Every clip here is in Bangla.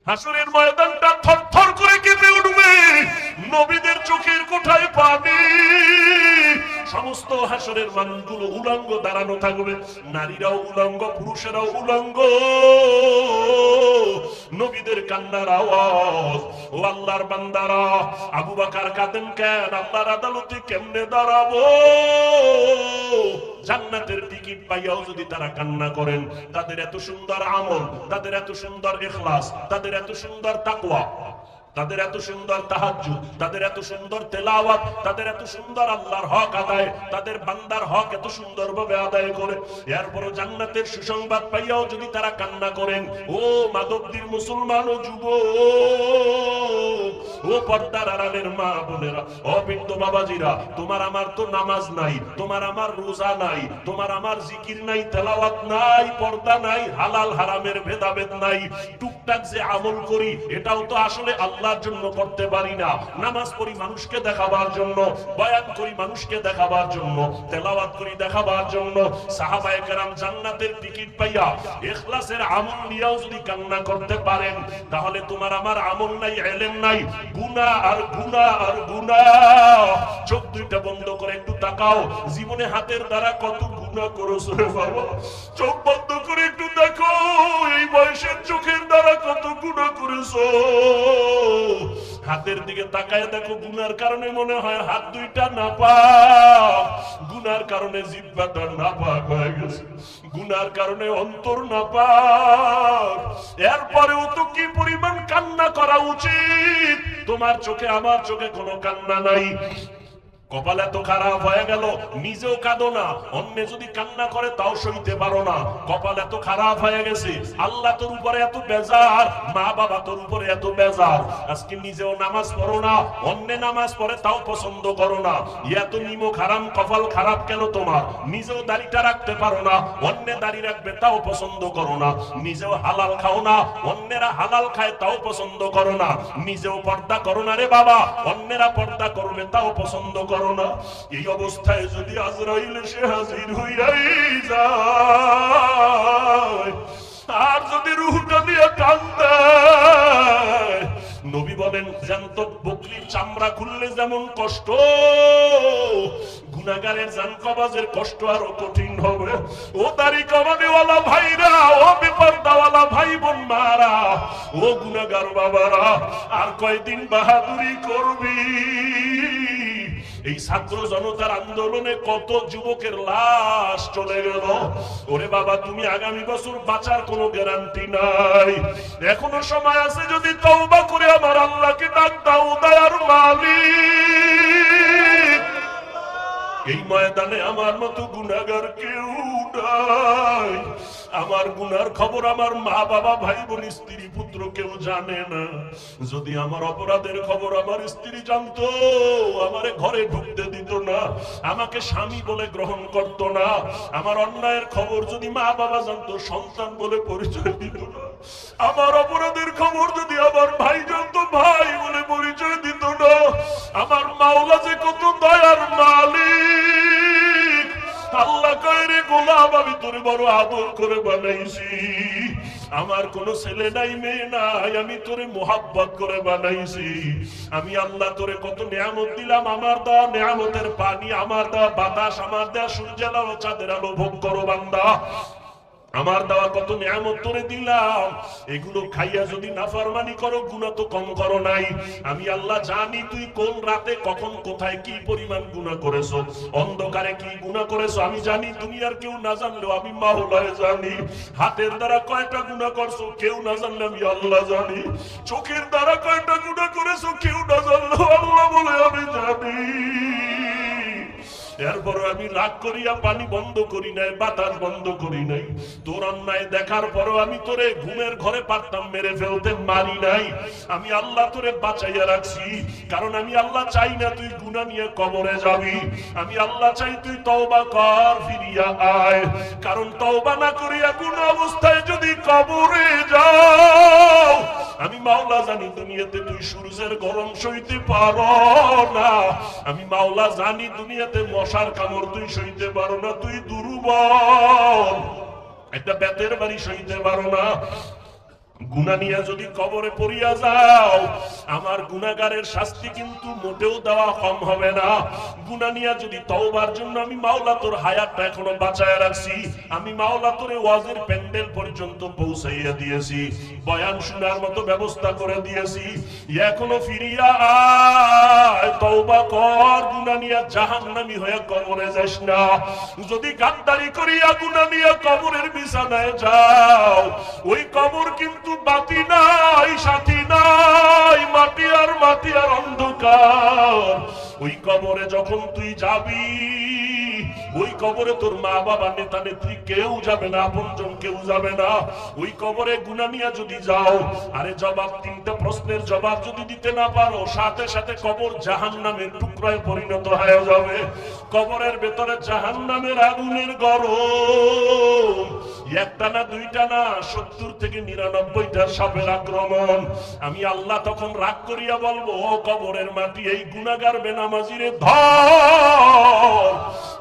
হাসরের ময়দানটা থরথর করে কেঁপে উঠবে, নবীদের চোখের কোঠায় পানি, সমস্ত হাসরের মানুষগুলো উলঙ্গ দাঁড়ানো থাকবে, নারীরাও উলঙ্গ, পুরুষেরাও উলঙ্গ, নবীদের কান্নার আওয়াজ। ও আল্লাহর বান্দারা, আবু বকর কাঁদেন কেন? আল্লাহর আদালতে কেমনে দাঁড়াবো? জান্নাতের টিকিট পাইয়াও যদি তারা কান্না করেন, তাদের এত সুন্দর আমল, তাদের এত সুন্দর ইখলাস, তাদের এত সুন্দর তাকওয়া, তাদের এত সুন্দর তাহাজ্জুদ, তাদের এত সুন্দর তেলাওয়াত, তাদের এত সুন্দর আল্লাহর হক আদায়, তাদের বান্দার হক এত সুন্দরভাবে আদায় করে, এরপরও জান্নাতের সুসংবাদ পাইয়াও যদি তারা কান্না করেন, ও মাদকদির মুসলমান ও যুবক, ও পর্দার আড়ালের মা বোনেরা, ও বৃদ্ধ বাবাজিরা, তোমার আমার তো নামাজ নাই, তোমার আমার রোজা নাই, তোমার আমার জিকির নাই, তেলাওয়াত নাই, পর্দা নাই, হালাল হারামের ভেদাভেদ নাই, টুকটাক যে আমল করি এটাও তো আসলে আল্লাহর জন্য করতে পারি না। নামাজ পড়ি মানুষকে দেখাবার জন্য, বয়ান করি মানুষকে দেখাবার জন্য, তেলাওয়াত করি দেখাবার জন্য। সাহাবায়ে কেরাম জান্নাতের টিকিট পাইয়া ইখলাসের আমল নিয়েও যদি কান্না করতে পারেন, তাহলে তোমার আমার আমল নাই, ইলম নাই, গুনাহ আর গুনাহ আর গুনাহ। চোখ দুইটা বন্ধ করে একটু তাকাও, জীবনে হাতের দ্বারা কত গুনাহ করেছো রে বাবা। চোখ বন্ধ করে একটু দেখো, এই বয়সের চোখের দ্বারা কত গুনাহ করেছো। হাতের দিকে তাকায় দেখো, গুনার কারণে মনে হয় হাত দুইটা নাপাক, গুনার কারণে জিহ্বাটা নাপাক হয়ে গেছে, গুনার কারণে অন্তর নাপাক। এরপরেও তো কি পরিমাণ কান্না করা উচিত। তোমার চোখে আমার চোখে কোনো কান্না নাই, কপাল এত খারাপ হয়ে গেল, নিজেও কাঁদো না, অন্য যদি কান্না করে তাও সইতে পারো না। কপাল এত খারাপ হয়ে গেছে, আল্লাহ তোর উপরে এত বেজার, মা বাবা তোর উপরে এত বেজার, আজকে নিজেও নামাজ পড়ো না, অন্য নামাজ পড়ে তাও পছন্দ করো না। এত নিমক হারাম কপাল খারাপ কেন তোমার? নিজেও দাড়িটা রাখতে পারো না, অন্য দাড়ি রাখবে তাও পছন্দ করো না। নিজেও হালাল খাও না, অন্যেরা হালাল খায় তাও পছন্দ করো না। নিজেও পর্দা করো না রে বাবা, অন্যেরা পর্দা করবে তাও পছন্দ করো না। এই অবস্থায় যদি আজরাইল এসে হাজির হইয়াই যায়, আর যদি রূহটা নিয়ে টান দেয়, নবী বলেন জ্যান্ত বকরির চামড়া খুললে যেমন কষ্ট, গুনাহগারের জান কবাজের কষ্ট আরো কঠিন হবে। ও দাড়ি কামানেওয়ালা ভাইরা, ও বেপরদাওয়ালা ভাই বোন মারা, ও গুনাহগার বাবারা, আর কয়দিন বাহাদুরি করবি? এই ছাত্র জনতার আন্দোলনে কত যুবকের লাশ চলে গেল। ওরে বাবা, তুমি আগামী বছর বাঁচার কোনো গ্যারান্টি নাই। এখনো সময় আছে, যদি তওবা করে আমার আল্লাহকে ডাক দাও, দয়ার মালিক। এই ময়দানে আমার মতো গুনাহগার কেউ নাই। আমার গুনার খবর আমার মা বাবা ভাই বোন স্ত্রী পুত্র কেউ জানে না। যদি আমার অপরাধের খবর আমার স্ত্রী জানতো, আমারে ঘরে ঢুকতে দিত না, আমাকে স্বামী বলে গ্রহণ করত না। আমার অন্যায়ের খবর যদি মা বাবা জানতো, সন্তান বলে পরিচয় দিত না। আমার অপরাধের খবর যদি আমার ভাই জানতো, ভাই বলে পরিচয় দিত না। আমার মাওলা যে কত দয়ার মালিক। আল্লাহ কয় রে গোলাম, আমি তোরে বড় আদর করে বানাইছি, আমার কোনো ছেলে নাই মেয়ে নাই, আমি তোরে মোহাব্বত করে বানাইছি। আমি আল্লাহ তোরে কত নিয়ামত দিলাম, আমার দেওয়া নিয়ামতের পানি, আমার দেওয়া বাতাস, আমার দেওয়া সূর্যের আলো চাঁদের আলো ভোগ করো বান্দা। আমার দেওয়া কত নিয়ামত তোরে দিলাম, এগুলো খাইয়া যদি নাফরমানি করো, গুনাহ তো কম করো নাই। আমি আল্লাহ জানি তুই কোন রাতে কখন কোথায় কি পরিমাণ গুনাহ করেছো, অন্ধকারে কি গুনাহ করেছো আমি জানি। দুনিয়ার কেউ না জানলেও আমি মাওলায় জানি। হাতের দ্বারা কয়টা গুনাহ করছো কেউ না জানলে আমি আল্লাহ জানি। চোখের দ্বারা কয়টা গুনাহ করেছো কেউ না জানলেও আল্লাহ বলে আমি জানি। এরপরে আমি রাগ করিয়া পানি বন্ধ করি নাই, বাতাস বন্ধ করি নাই। তোর অন্যায় দেখার পরও আমি তোরে ঘুমের ঘরে পারতাম মেরে ফেলতে, মারি নাই। আমি আল্লাহ তোরে বাঁচাইয়া রাখছি, কারণ আমি আল্লাহ চাই না তুই গুনাহ নিয়ে কবরে যাবি। আমি আল্লাহ চাই তুই তওবা কর, ফিরিয়া আয়। কারণ তওবা না করিয়া গুনাহ অবস্থায় যদি কবরে যাও, আমি মাওলা জানি দুনিয়াতে তুই সূর্যের গরম সইতে পারো না। আমি মাওলা জানি দুনিয়াতে মশার কামড় তুই সইতে পারো না, তুই দুর্বল। একটা বেতের বাড়ি সইতে পারো না, গুনাহ নিয়ে যদি কবরে পড়িয়া যাও, আমার গুনাহগারের শাস্তি কিন্তু মোটেও দেওয়া কম হবে না। গুনাহ নিয়ে যদি তওবার জন্য আমি মাওলা তোর হায়াতটা এখনো বাঁচায় রাখছি, আমি মাওলা তোরে ওয়াজের প্যান্ডেল পর্যন্ত পৌঁছাইয়া দিয়েছি, বয়ান শোনার মতো ব্যবস্থা করে দিয়েছি, এখনো ফিরিয়া আয়, তওবা কর, গুনাহ নিয়ে জাহান্নামী হয়ে কবরে যাস না। যদি গাদ্দারি করিয়া গুনাহ নিয়ে কবরের বিছানায় যাও, ওই কবর কিন্তু বাতি নাই, সাথী নাই, মাটি আর অন্ধকার। ওই কবরে যখন তুই যাবি, ওই কবরে তোর মা বাবা নেতা নেত্রী কেউ যাবে না, আপনজন কেউ যাবে না। ওই কবরে গুনাহ নিয়ে যদি যাও, আরে জবাব, তিনটা প্রশ্নের জবাব যদি দিতে না পারো, সাথে সাথে কবর জাহান্নামের টুকরায় পরিণত হয়ে যাবে। কবরের ভেতরে জাহান্নামের আগুনের গরম, একটা না দুইটা না, 70 থেকে 99টা সাপের আক্রমণ। আমি আল্লাহ তখন রাগ করিয়া বলবো, ও কবরের মাটি, এই গুনাহগার বেনামাজিরে ধর।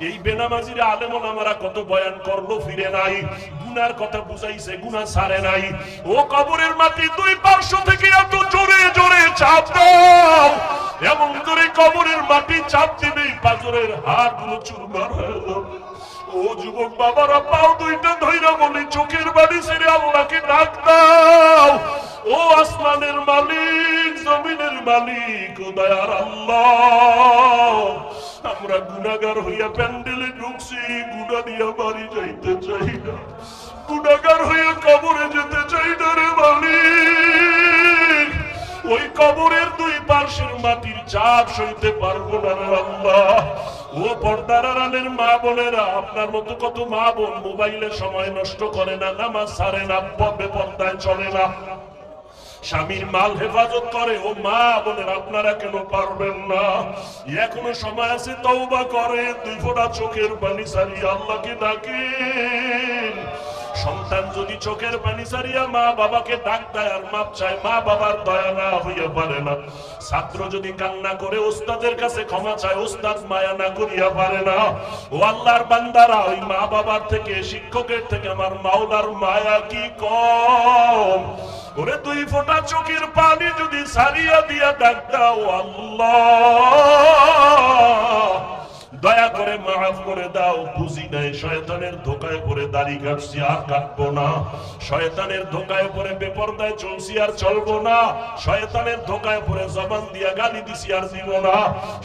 এই বেনামাজিরে আলেম ওলামারা কত বয়ান করলো, ফিরে নাই, গুনার কথা বুঝাইছে, গুনাহ ছাড়ে নাই। ও কবরের মাটি, দুই পার্শ্ব থেকে এত জোরে জোরে চাপ দাও, এমন করে কবরের মাটি চাপ দিবে পাথরের হাড়গুলো চুরমার হয়ে যাবে। ও যুবক বাবারা, পাও দুইটা ধইরা বলি, চোখের বাড়ি ছেড়ে আল্লাহকে ডাক দাও। ও আসমানের মালিক, জমিনের মালিক, ও দয়ার আল্লাহ, আমরা গুনাহগার হইয়া প্যান্ডেলে ঢুকছি, গুনাহ নিয়ে বাড়ি যাইতে চাই না, গুনাহগার হইয়া কবরে যেতে চাই না রে মালিক। ওই কবরের দুই পার্শ্বের মাটির চাপ সইতে পারবো না রে আল্লাহ। ও পর্দার আড়ালের মা বোনেরা, আপনার মতো কত মা বোন মোবাইলে সময় নষ্ট করে না, নামাজ ছাড়ে না, বেপরদায় চলে না, স্বামীর মাল হেফাজত করে। ও মা বোনেরা, আপনারা কেন পারবেন না? এখনো সময় আছে, তওবা করে, দুই ফোঁটা চোখের পানি ছাড়িয়ে আল্লাহকে ডাকেন। সন্তান যদি চোখের পানি ছাড়িয়া মা বাবাকে ডাক দেয় আর মাপ চায়, মা বাবার দয়া না হইয়া পারে না। ছাত্র যদি কান্না করে ওস্তাদের কাছে ক্ষমা চায়, ওস্তাদ মায়া না করিয়া পারে না। ও আল্লাহর বান্দারা, ওই মা বাবার থেকে, শিক্ষকের থেকে আমার মাওলার মায়া কি কম? ওরে দুই ফোঁটা চোখের পানি যদি ছাড়িয়া দিয়া ডাক দাও, আল্লাহ দয়া করে মাফ করে দাও, বুঝি নাই, শয়তানের ধোকায় পড়ে দাড়ি কাটছি আর কাটবো না, শয়তানের ধোকায় পড়ে বেপরদায় চলছি আর চলবো না, শয়তানের ধোকায় পড়ে জবান দিয়া গালি দিছি আর দিব না,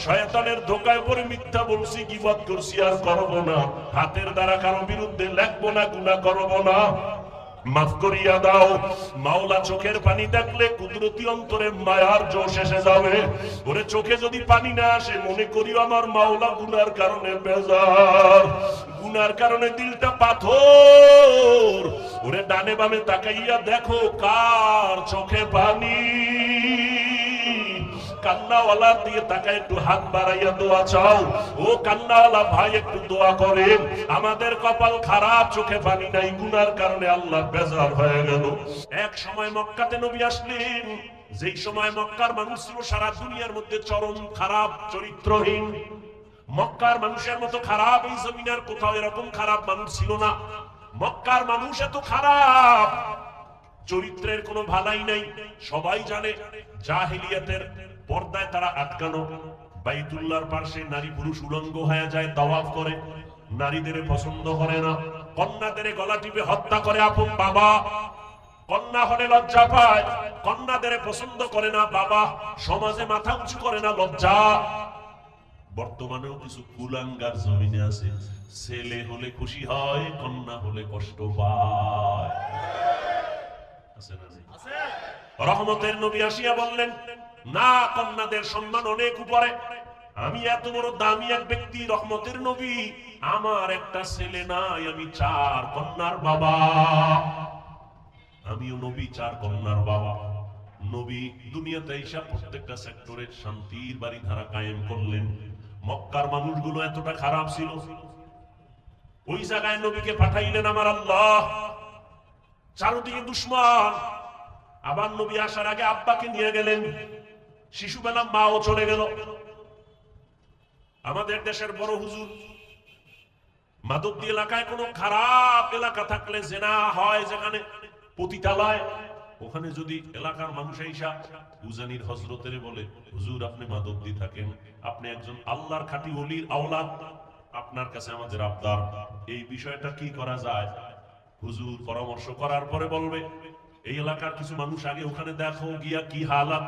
শয়তানের ধোকায় পড়ে মিথ্যা বলছি, গীবত করছি আর করবো না, হাতের দ্বারা কারো বিরুদ্ধে লেখবো না, গুনাহ করবো না, মাফ করিয়া দাও। মাওলা চোখের পানি দেখলে কুদরতি অন্তরে মায়ার জোশ এসে যাবে। ওরে চোখে যদি পানি না আসে, মনে করিও আমার মাওলা গুনার কারণে বেজার, গুনার কারণে দিলটা পাথর। ওরে ডানে বামে তাকাইয়া দেখো কার চোখে পানি। কান্নাওয়ালার দিয়ে তাকায় একটু হাত বাড়াইয়া দোয়া চাও। ও কান্নাওয়ালা ভাই, একটু দোয়া করেন। আমাদের কপাল খারাপ, চোখে পানি নাই, গুনার কারণে আল্লাহ বেজার হয়ে গেল। এক সময় মক্কাতে নবী আসলেন, যেই সময় মক্কার মানুষ ছিল সারা দুনিয়ার মধ্যে চরম খারাপ, চরিত্রহীন। মক্কার মানুষের মতো খারাপ এই জমিনের কোথাও এরকম খারাপ মানুষ ছিল না। মক্কার মানুষ এত খারাপ, চরিত্রের কোনো ভালাই নাই। সবাই জানে জাহেলিয়াতের পর্দায় তারা আটকানো। বাইতুল্লাহর পাশে নারী পুরুষ উলঙ্গ হয়ে যায়, তাওয়াফ করে, নারীদের পছন্দ করে না, কন্যাদের গলা টিপে হত্যা করে আপন বাবা, কন্যা হলে লজ্জা পায়, কন্যাদের পছন্দ করে না বাবা, সমাজে মাথা উঁচু করে না, লজ্জা। বর্তমানেও কিছু কুলাঙ্গার জমিনে আছে, ছেলে হলে খুশি হয়, কন্যা হলে কষ্ট পায়। আছে না? রহমতের নবী আসিয়া বললেন, না, কন্যাদের সম্মান অনেক উপরে। আমি এত বড় দামি এক ব্যক্তি, রহমতের নবী, আমার একটা ছেলে নাই, আমি 4 কন্যার বাবা। আমিও নবী, 4 কন্যার বাবা। নবী দুনিয়াতে এসে প্রত্যেকটা সেক্টরে শান্তির বাড়ি ধারা কায়েম করলেন। মক্কার মানুষগুলো এতটা খারাপ ছিল, ওই জায়গায় নবীকে পাঠাইলেন আমার আল্লাহ। চারদিকে দুশমন। আবার নবী আসার আগে আব্বাকে নিয়ে গেলেন, শিশুবেলা মাও চলে গেল। আমাদের দেশের বড় হুজুর, মাদকদি এলাকায় কোনো খারাপ এলাকা থাকলে জেনা হয়, যেখানে পতিতালয়, ওখানে যদি এলাকার মানুষ আইসা উজানির হযরতের বলে, হুজুর আপনি মাদবদি থাকেন, আপনি একজন আল্লাহর খাঁটি ওলির আওলাদ, আপনার কাছে আমাদের আবদার, এই বিষয়টা কি করা যায়? হুজুর পরামর্শ করার পরে বলবে, এই এলাকার কিছু মানুষ আগে ওখানে দেখো গিয়া কি হালাত।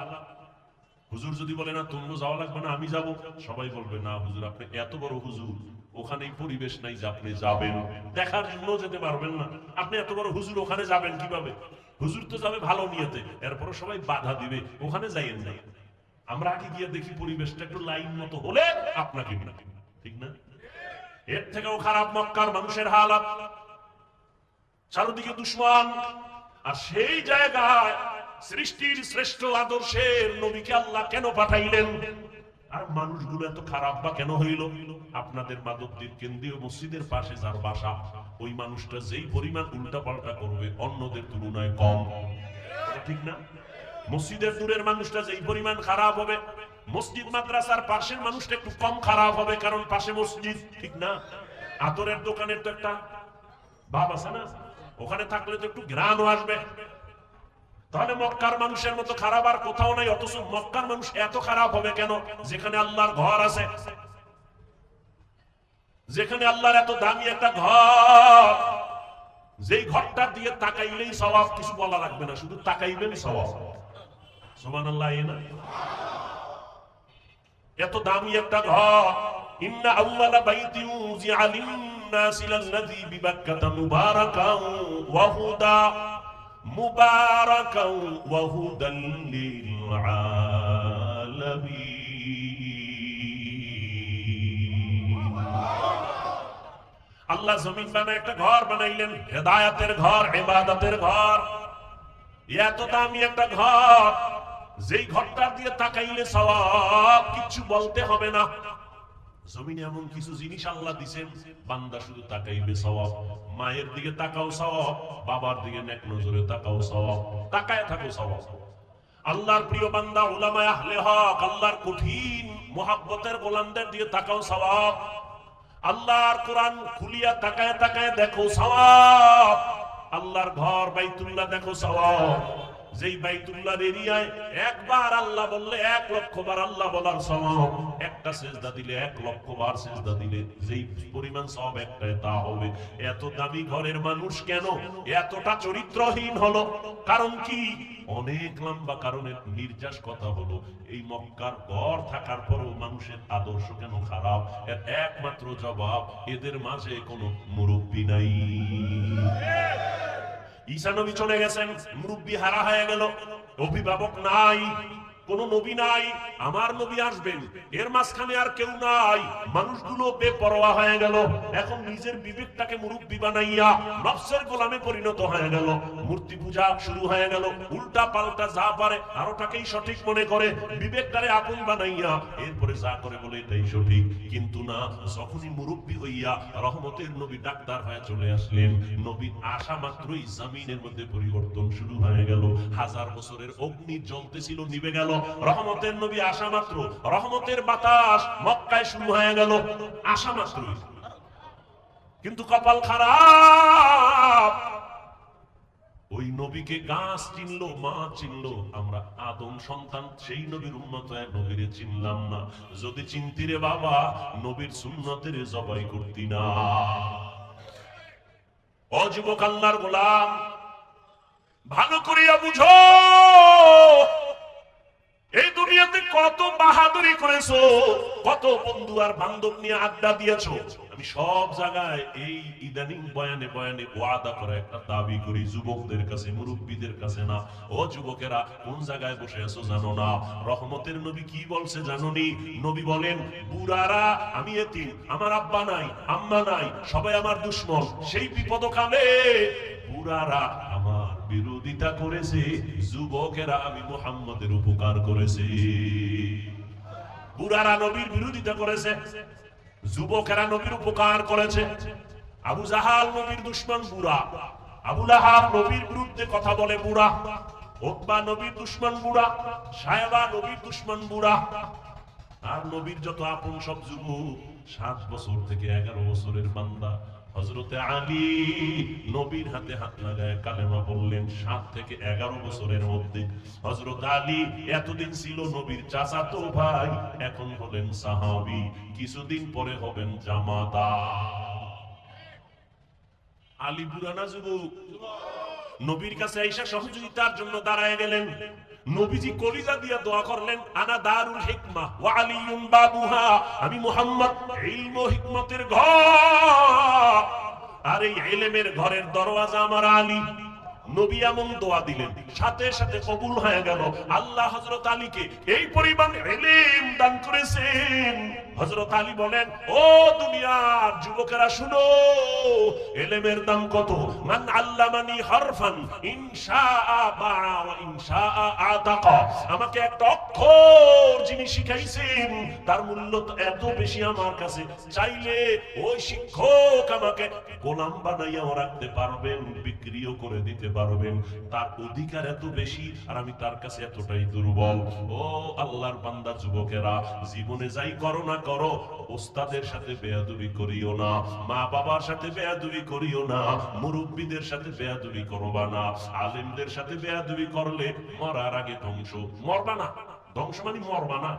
হুজুর যদি বলে না তোমরা যাওয়া লাগবে না, আমি যাব, সবাই বলবে না হুজুর আপনি এত বড় হুজুর, ওখানেই পরিবেশ নাই যে আপনি যাবেন, দেখার জন্য যেতে পারবেন না, আপনি এত বড় হুজুর ওখানে যাবেন কিভাবে? হুজুর তো যাবে ভালো নিয়েতে, এরপর সবাই বাধা দিবে, ওখানে যাইয়েন না, আমরা আগে গিয়ে দেখি পরিবেশটা একটু লাইন মতো হলে আপনাকে, ঠিক না? এর থেকেও খারাপ মক্কার মানুষের হালাত, চারদিকে দুশমন, আর সেই জায়গায় সৃষ্টির শ্রেষ্ঠ আদর্শের নবীকে আল্লাহ কেন পাঠাইলেন? আর মানুষগুলো এত খারাপ বা কেন হইল? আপনাদের মাদবদীর কেন্দ্রীয় মসজিদের পাশে যার বাসা, ওই মানুষটা যেই পরিমাণ উল্টা পাল্টা করবে অন্যদের তুলনায় কম, ঠিক না? মসজিদের দূরের মানুষটা যেই পরিমাণ খারাপ হবে, মসজিদ মাদ্রাসার পাশের মানুষটা একটু কম খারাপ হবে, কারণ পাশে মসজিদ, ঠিক না? আতরের দোকানের তো একটা ভাব আছে না, ওখানে থাকলে তো একটু ঘ্রাণও আসবে। তাহলে মক্কার মানুষের মতো খারাপ আর কোথাও নাই, অথচ মক্কার মানুষ এত খারাপ হবে কেন? যেখানে আল্লাহর ঘর আছে, যেখানে আল্লাহর এত দামি একটা ঘর, যেই ঘরটা দিয়ে তাকাইলেই সওয়াব, কিছু বলা লাগবে না, শুধু তাকাইবেন সওয়াব। সুবহানাল্লাহ। এত দামি একটা ঘর, ইন্না আউওয়ালা বাইতিন উযিআ লিন-নাসি লাল্লাযী বিবাক্কাতা মুবারাকান ওয়া হুদা, মুবারাকান ওয়া হুদাল লিল আলামিন। আল্লাহ জমিন বানায় একটা ঘর বানাইলেন, হেদায়েতের ঘর, ইবাদতের ঘর। এত দামি একটা ঘর, যেই ঘরটা দিয়ে তাকাইলে সওয়াব, কিছু বলতে হবে না। জমিনে এমন কিছু জিনিস আল্লাহ দিবেন, বান্দা শুধু তাকাইবে সওয়াব। মায়ের দিকে তাকাও সওয়াব, বাবার দিকে নেক নজরে তাকাও সওয়াব, তাকায় থাকো সওয়াব। আল্লাহর প্রিয় বান্দা উলামায়ে আহলে হক, আল্লাহর কঠিন মুহাব্বতের গোলামদের দিকে তাকাও সওয়াব। আল্লাহর কোরআন খুলিয়া তাকায় তাকায় দেখো সওয়াব। আল্লাহর ঘর বাইতুল্লাহ দেখো সওয়াব। যেই বাইতুল্লাহর এরিয়ায় একবার আল্লাহ বললে 1 লক্ষ বার আল্লাহ বলার সওয়াব, একটা সিজদা দিলে 1 লক্ষ বার সিজদা দিলে যেই পরিমাণ সওয়াব একটাই তা হবে। এত দামি ঘরের মানুষ কেন এতটা চরিত্রহীন হলো? কারণ কি? অনেক লম্বা কারণের নির্যাস কথা হলো, এই মক্কার ঘর থাকার পরও মানুষের আদর্শ কেন খারাপ? এর একমাত্র জবাব, এদের মাঝে কোনো মুরব্বী নাই। ঈসা নবী চলে গেছেন, মুরব্বী হারা হয়ে গেল, অভিভাবক নাই, কোন নবী নাই। আমার নবী আসবেন, এর মাঝখানে আর কেউ নাই। মানুষগুলো বেপরোয়া হয়ে গেল, এখন নিজের বিবেকটাকে মুরব্বী বানাইয়া নফসের গোলামে পরিণত হয়ে গেল। মূর্তি পূজা শুরু হয়ে গেল, উল্টা পাল্টা যা পারে আর ওটাকেই সঠিক মনে করে, বিবেকটারে আপন বানাইয়া এরপরে যা করে বলে এটাই সঠিক। কিন্তু না, যখনই মুরব্বী হইয়া রহমতের নবী ডাক্তার হয়ে চলে আসলেন, নবী আসা মাত্রই জমিনের মধ্যে পরিবর্তন শুরু হয়ে গেল। 1000 বছরের অগ্নি জ্বলতেছিল, নিভে গেল। রহমতের নবী আসা মাত্র রহমতের বাতাস মক্কায় শুরু হয়ে গেল, আসা মাত্র। কিন্তু কপাল খারাপ, ওই নবীকে গাছ চিনলো, মা চিনলো, আমরা আদম সন্তান সেই নবীর উম্মত নবীরে চিনলাম না। যদি চিনতি রে বাবা, নবীর সুন্নতের জবাই করতি না। ও যুবক আল্লাহর গোলাম, ভালো করিয়া বুঝো, এই দুনিয়াতে কত বাহাদুরি করেছো, কত বন্ধু আর বান্ধব নিয়ে আড্ডা দিয়েছো। আমি সব জায়গায় এই ইদানিং বয়ানে বয়ানে ওয়াদা করে একটা দাবি করি যুবকদের কাছে, মুরব্বীদের কাছে না। ও যুবকেরা, কোন জায়গায় বসে আছো জানো না? রহমতের নবী কি বলছে জানোনি? নবী বলেন, বুড়ারা, আমি এতিম, আমার আব্বা নাই, আম্মা নাই, সবাই আমার দুশমন। সেই বিপদকালে বুড়ারা আমার বিরোধিতা করেছে, যুবকেরা আমি মুহাম্মদের উপকার করেছে। বুড়ারা নবীর বিরোধিতা করেছে, যুবকেরা নবীর উপকার করেছে। আবু জাহাল নবীর দুশমন বুড়া, আবু লাহাব নবীর বিরুদ্ধে কথা বলে বুড়া, উতবা নবীর দুশমন বুড়া, সায়বা নবীর দুশমন বুড়া। আর নবীর যত আপন সব যুবক, 7 বছর থেকে 11 বছরের বান্দা, হযরতে আলী নবীর হাতে হাত লাগায় কালেমা বললেন। 7 থেকে 11 বছরের মধ্যে হযরত আলী এতদিন ছিল নবীর চাচাতো ভাই, এখন হলেন সাহাবী, কিছুদিন পরে হবেন জামাতা। আলী বুড়ানা যুবক, নবীর কাছে আয়েশা সহযোগিতার জন্য দাঁড়ায় গেলেন। নবীজি কলিজা দিয়া দোয়া করলেন, আনা দারুল হিকমা ওয়া আলিয়ুন বাবুহা, আমি মুহাম্মদ ইলম ও হিকমতের ঘর, আর এই ইলমের ঘরের দরওয়াজা আমার আলী। নবী এমন দোয়া দিলেন, সাথে সাথে কবুল হয়ে গেল। আল্লাহ হযরত আলীকে এই পরিমাণ ইলম দান করেছেন। হযরত আলী বলেন, ও দুনিয়ার যুবকেরা শুনো, ইলমের দাম কত। মান আল্লামানি হারফান ইনশাআ বাআ ওয়া ইনশাআ আতাকা, আমাকে একটা অক্ষর যিনি শিখাইছেন তার মূল্য তো এত বেশি আমার কাছে, চাইলে ওই শিক্ষক আমাকে গোলাম বানাইয়াও রাখতে পারবেন, বিক্রিও করে দিতে পারবেন, তার অধিকার এত বেশি আর আমি তার কাছে এতটাই দুর্বল। ও আল্লাহর বান্দা যুবকেরা, জীবনে যাই করো না করো, ওস্তাদের সাথে বেয়াদবি করিও না, মা বাবার সাথে বেয়াদবি করিও না, মুরব্বীদের সাথে বেয়াদবি করবা না, আলেমদের সাথে বেয়াদবি করলে মরার আগে ধ্বংস। মরবা না, ধ্বংস মানে মরবা না।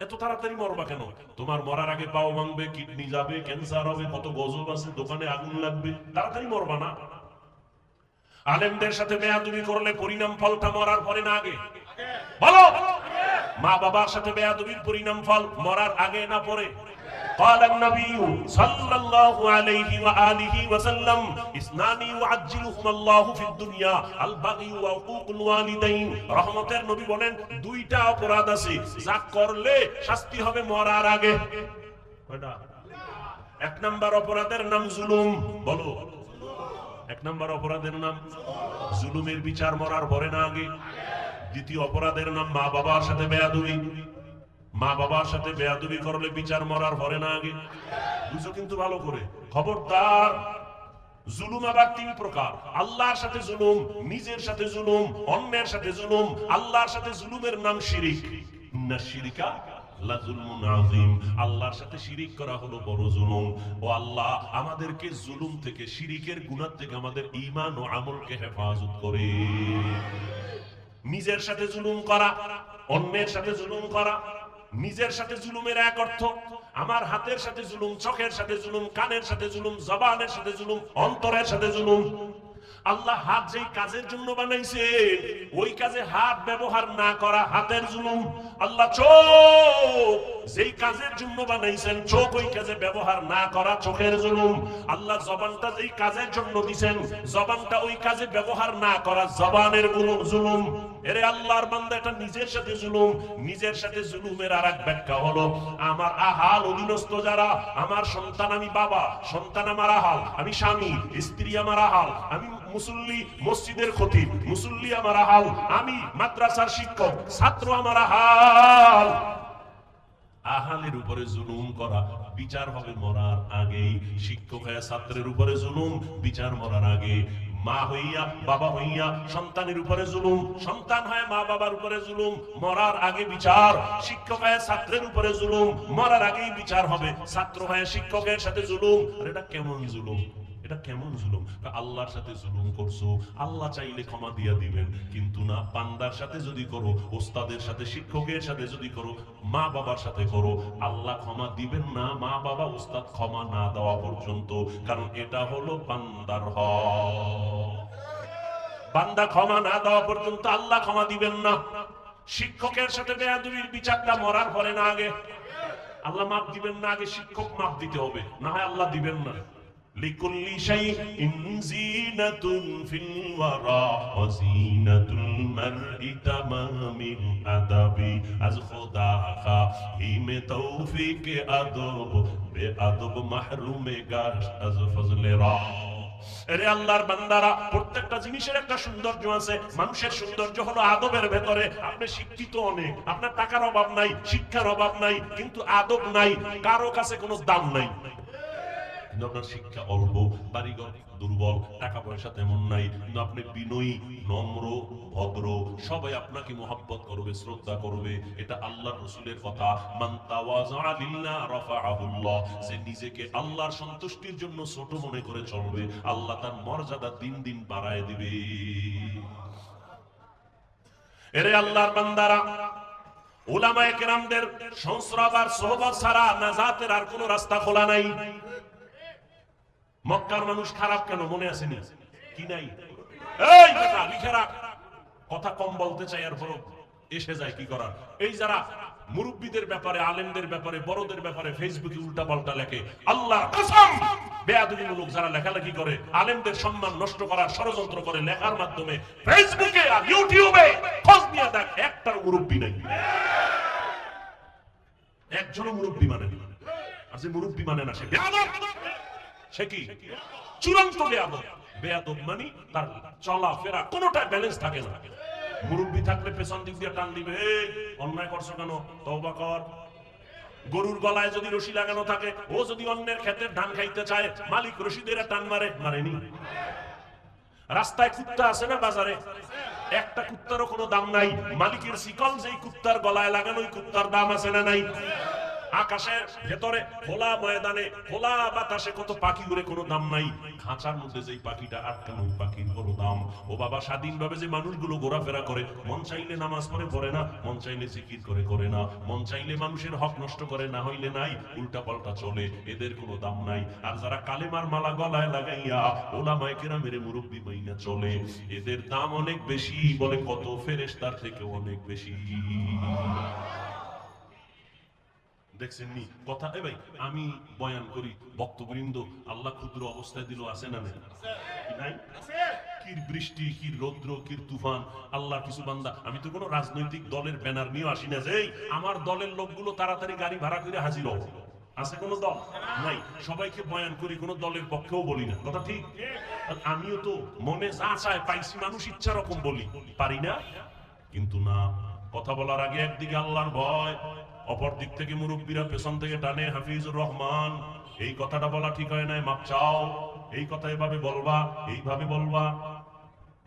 এত তাড়াতাড়ি মরবা কেন? তোমার মরার আগে পাও ভাঙবে, কিডনি যাবে, ক্যান্সার হবে, কত গজব আছে, দোকানে আগুন লাগবে, তাড়াতাড়ি মরবা না। আলেমদের সাথে বেয়াদবি করলে পরিণাম ফলটা মরার পরে না আগে? বলো। মা বাবার সাথে বেয়াদবির পরিণাম ফল মরার আগে না পরে? قال النبي صلى الله عليه وآله وسلم اثنان يعجلهما الله في الدنيا البغي وعقوق الوالدين। রহমতের নবী বলেন, দুইটা অপরাধ আছে যা করলে শাস্তি হবে মরার আগে। কয়টা? এক নাম্বার অপরাধের নাম জুলুম। বলো। এক নাম্বার অপরাধের নাম জুলুমের বিচার মরার পরে না আগে। দ্বিতীয় অপরাধের নাম মা বাবার সাথে বেয়াদবি। মা বাবার সাথে বেয়াদবি করলে বিচার মরার পরে না আগে। বুঝো কিন্তু ভালো করে, খবরদার। জুলুম আবার 3 প্রকার। আল্লাহর সাথে জুলুম, নিজের সাথে জুলুম, অন্যের সাথে জুলুম। আল্লাহর সাথে জুলুমের নাম শিরিক। ইন্নাশ শিরকা লাযুলমুন আযীম, আল্লাহর সাথে শিরিক করা হলো বড় জুলুম। ও আল্লাহ, আমাদেরকে জুলুম থেকে, শিরিকের গুনাহ থেকে আমাদের ঈমান ও আমলকে হেফাজত করে। নিজের সাথে জুলুম করা, অন্যের সাথে জুলুম করা। নিজের সাথে জুলুমের এক অর্থ, আমার হাতের সাথে জুলুম, চোখের সাথে জুলুম, কানের সাথে জুলুম, জবানের সাথে জুলুম, অন্তরের সাথে জুলুম। আল্লাহ হাত যেই কাজের জন্য বানাইছে ওই কাজে হাত ব্যবহার না করা হাতের জুলুম। আল্লাহ চোখ যেই কাজের জন্য বানাইছেন চোখ ওই কাজে ব্যবহার না করা চোখের জুলুম। আল্লাহ জবানটা যেই কাজের জন্য দিবেন জবানটা ওই কাজে ব্যবহার না করা জবানের জুলুম। এরে আল্লাহর বান্দা, এটা নিজের সাথে জুলুম। নিজের সাথে জুলুমের আরেক ব্যাখ্যা হলো, আমার আহাল অধীনস্থ যারা, আমার সন্তান আমি বাবা, সন্তান আমার আহাল, আমি স্বামী, স্ত্রী আমার আহাল, আমি মুসল্লি, মসজিদের খতিব, মুসল্লি আমার আহাল, আমি মাদ্রাসার শিক্ষক, ছাত্র আমার আহাল। আহালের উপরে জুলুম করা বিচার হবে মরার আগেই। শিক্ষক হয়ে ছাত্রের উপরে জুলুম, বিচার মরার আগে। মা হইয়া বাবা হইয়া সন্তানের উপরে জুলুম, সন্তান হয় মা বাবার উপরে জুলুম, মরার আগে বিচার। শিক্ষক হয় ছাত্রের উপরে জুলুম, মরার আগেই বিচার হবে। ছাত্র হয় শিক্ষকের সাথে জুলুম। আর এটা কেমন জুলুম? এটা কেমন জুলুম? আল্লাহর সাথে জুলুম করছো, আল্লাহ চাইলে ক্ষমা দিয়া দিবেন, কিন্তু না, বান্দার সাথে যদি করো, ওস্তাদের সাথে, শিক্ষকের সাথে যদি করো, মা বাবার সাথে করো, আল্লাহ ক্ষমা দিবেন না মা বাবা ওস্তাদ ক্ষমা না দেওয়া পর্যন্ত। কারণ এটা হলো বান্দার হক। বান্দা ক্ষমা না দেওয়া পর্যন্ত আল্লাহ ক্ষমা দিবেন না। শিক্ষকের সাথে বেয়াদবির বিচারটা মরার পরে না আগে। আল্লাহ মাফ দিবেন না, আগে শিক্ষক মাফ দিতে হবে, না হয় আল্লাহ দিবেন না। লিকুল্লি শাইইন জিনাতুন ফিল ওয়ারা ওয়া জিনাতুল মারই তামামিল আদাবি। আজ খোদা খাহিমে তৌফিক আদব বেআদব মাহরুমে গাশ আজ ফজলে রা। আরে আল্লাহর বান্দারা, প্রত্যেকটা জিনিসের একটা সৌন্দর্য আছে। মানুষের সৌন্দর্য হলো আদবের ভেতরে। আপনি শিক্ষিত অনেক, আপনার টাকার অভাব নাই, শিক্ষার অভাব নাই, কিন্তু আদব নাই, কারো কাছে কোনো দাম নাই। কিন্তু আপনার শিক্ষা অল্প, বাড়িঘর দুর্বল, টাকা পয়সা তেমন নাই, কিন্তু আপনি বিনয়ী, নম্র, ভদ্র, সবাই আপনাকে মোহাব্বত করবে, শ্রদ্ধা করবে। এটা আল্লাহর রাসূলের কথা, মান তাওয়াযা লিল্লাহ রাফাআহুল্লাহ। যে নিজেকে আল্লাহর সন্তুষ্টির জন্য ছোট মনে করে চলবে, আল্লাহ তার মর্যাদা দিন দিন বাড়ায় দিবে। এরে আল্লাহর বান্দারা, উলামায়ে কেরামদের সংস্রব আর সোহবত ছাড়া নাজাতের আর কোনো রাস্তা খোলা নাই। মক্কার মানুষ খারাপ কেন মনে আসেনি? কি নাই? এই বেটা লিখে রাখ, কথা কম বলতে চাই আর বড় এসে যায়, কি করার। এই যারা মুরব্বীদের ব্যাপারে, আলেমদের ব্যাপারে, বড়দের ব্যাপারে ফেসবুকে উল্টা পাল্টা লেখে, আল্লাহর কসম বেয়াদবিমূলক যারা লেখালেখি করে, আলেমদের সম্মান নষ্ট করার ষড়যন্ত্র করে লেখার মাধ্যমে ফেসবুকে আর ইউটিউবে, খোঁজ নিয়ে দেখ একটার মুরব্বী নাই, একজনও মুরব্বী মানে না। আর যে মুরব্বী মানে না সে বেয়াদব। সে কি? চূড়ান্ত বেয়াদব। বেয়াদব মানে তার চলাফেরা কোনোটা ব্যালেন্স থাকে না। মুরব্বী থাকলে পেছন দিক দিয়ে টান দিবে, অন্যায় করছো কেন, তওবা কর। গরুর গলায় যদি রশি লাগানো থাকে, ও যদি অন্যের ক্ষেতের ধান খাইতে চায়, মালিক রশি দিয়ে টান মারে, মারেনি? রাস্তায় কুত্তা আছে না বাজারে? একটা কুত্তারও কোনো দাম নাই, মালিকের শিকল যেই কুত্তার গলায় লাগানো ওই কুত্তার দাম আছে না নাই? আকাশের ভেতরে খোলা ময়দানে খোলা বাতাসে কত পাখি উড়ে, কোনো দাম নাই। খাঁচার মধ্যে যেই পাখিটা আটকানো ওই পাখির বড় দাম। ও বাবা, স্বাধীনভাবে যে মানুষগুলো ঘোরাফেরা করে, মন চাইলে নামাজ পড়ে পড়ে না, মন চাইলে জিকির করে করে না, মন চাইলে মানুষের হক নষ্ট করে, না হইলে নাই, উল্টা পাল্টা চলে, এদের কোনো দাম নাই। আর যারা কালেমার মালা গলায় লাগাইয়া ওলামায়ে কেরামের মুরব্বি মাইনা চলে, এদের দাম অনেক বেশি, বলে কত ফেরেশতার থেকে অনেক বেশি। দেখছেন নি কথা? এ ভাই, আমি বয়ান করি, বক্তবৃন্দ আল্লাহ ক্ষুদ্র অবস্থায় দিল, আছে না নাই? কি বৃষ্টি, কি রৌদ্র, কি তুফান, আল্লাহ কিছু বান্দা। আমি তো কোনো রাজনৈতিক দলের ব্যানার নিয়ে আসি না যে আমার দলের লোকগুলো তাড়াতাড়ি গাড়ি ভাড়া করে হাজির হোক। আছে কোনো দল? নাই। সবাইকে বয়ান করি, কোনো দলের পক্ষেও বলি না, কথা ঠিক? আমিও তো মনে যা চায় পাইছি, মানুষ ইচ্ছা রকম বলি, পারি না? কিন্তু না, কথা বলার আগে একদিকে আল্লাহর ভয়, অপর দিক থেকে মুরব্বীরা পেছন থেকে টানে, হাফিজুর রহমান এই কথাটা বলা ঠিক হয় নাই, মাপ চাও, এই কথা এভাবে বলবা, এইভাবে বলবা।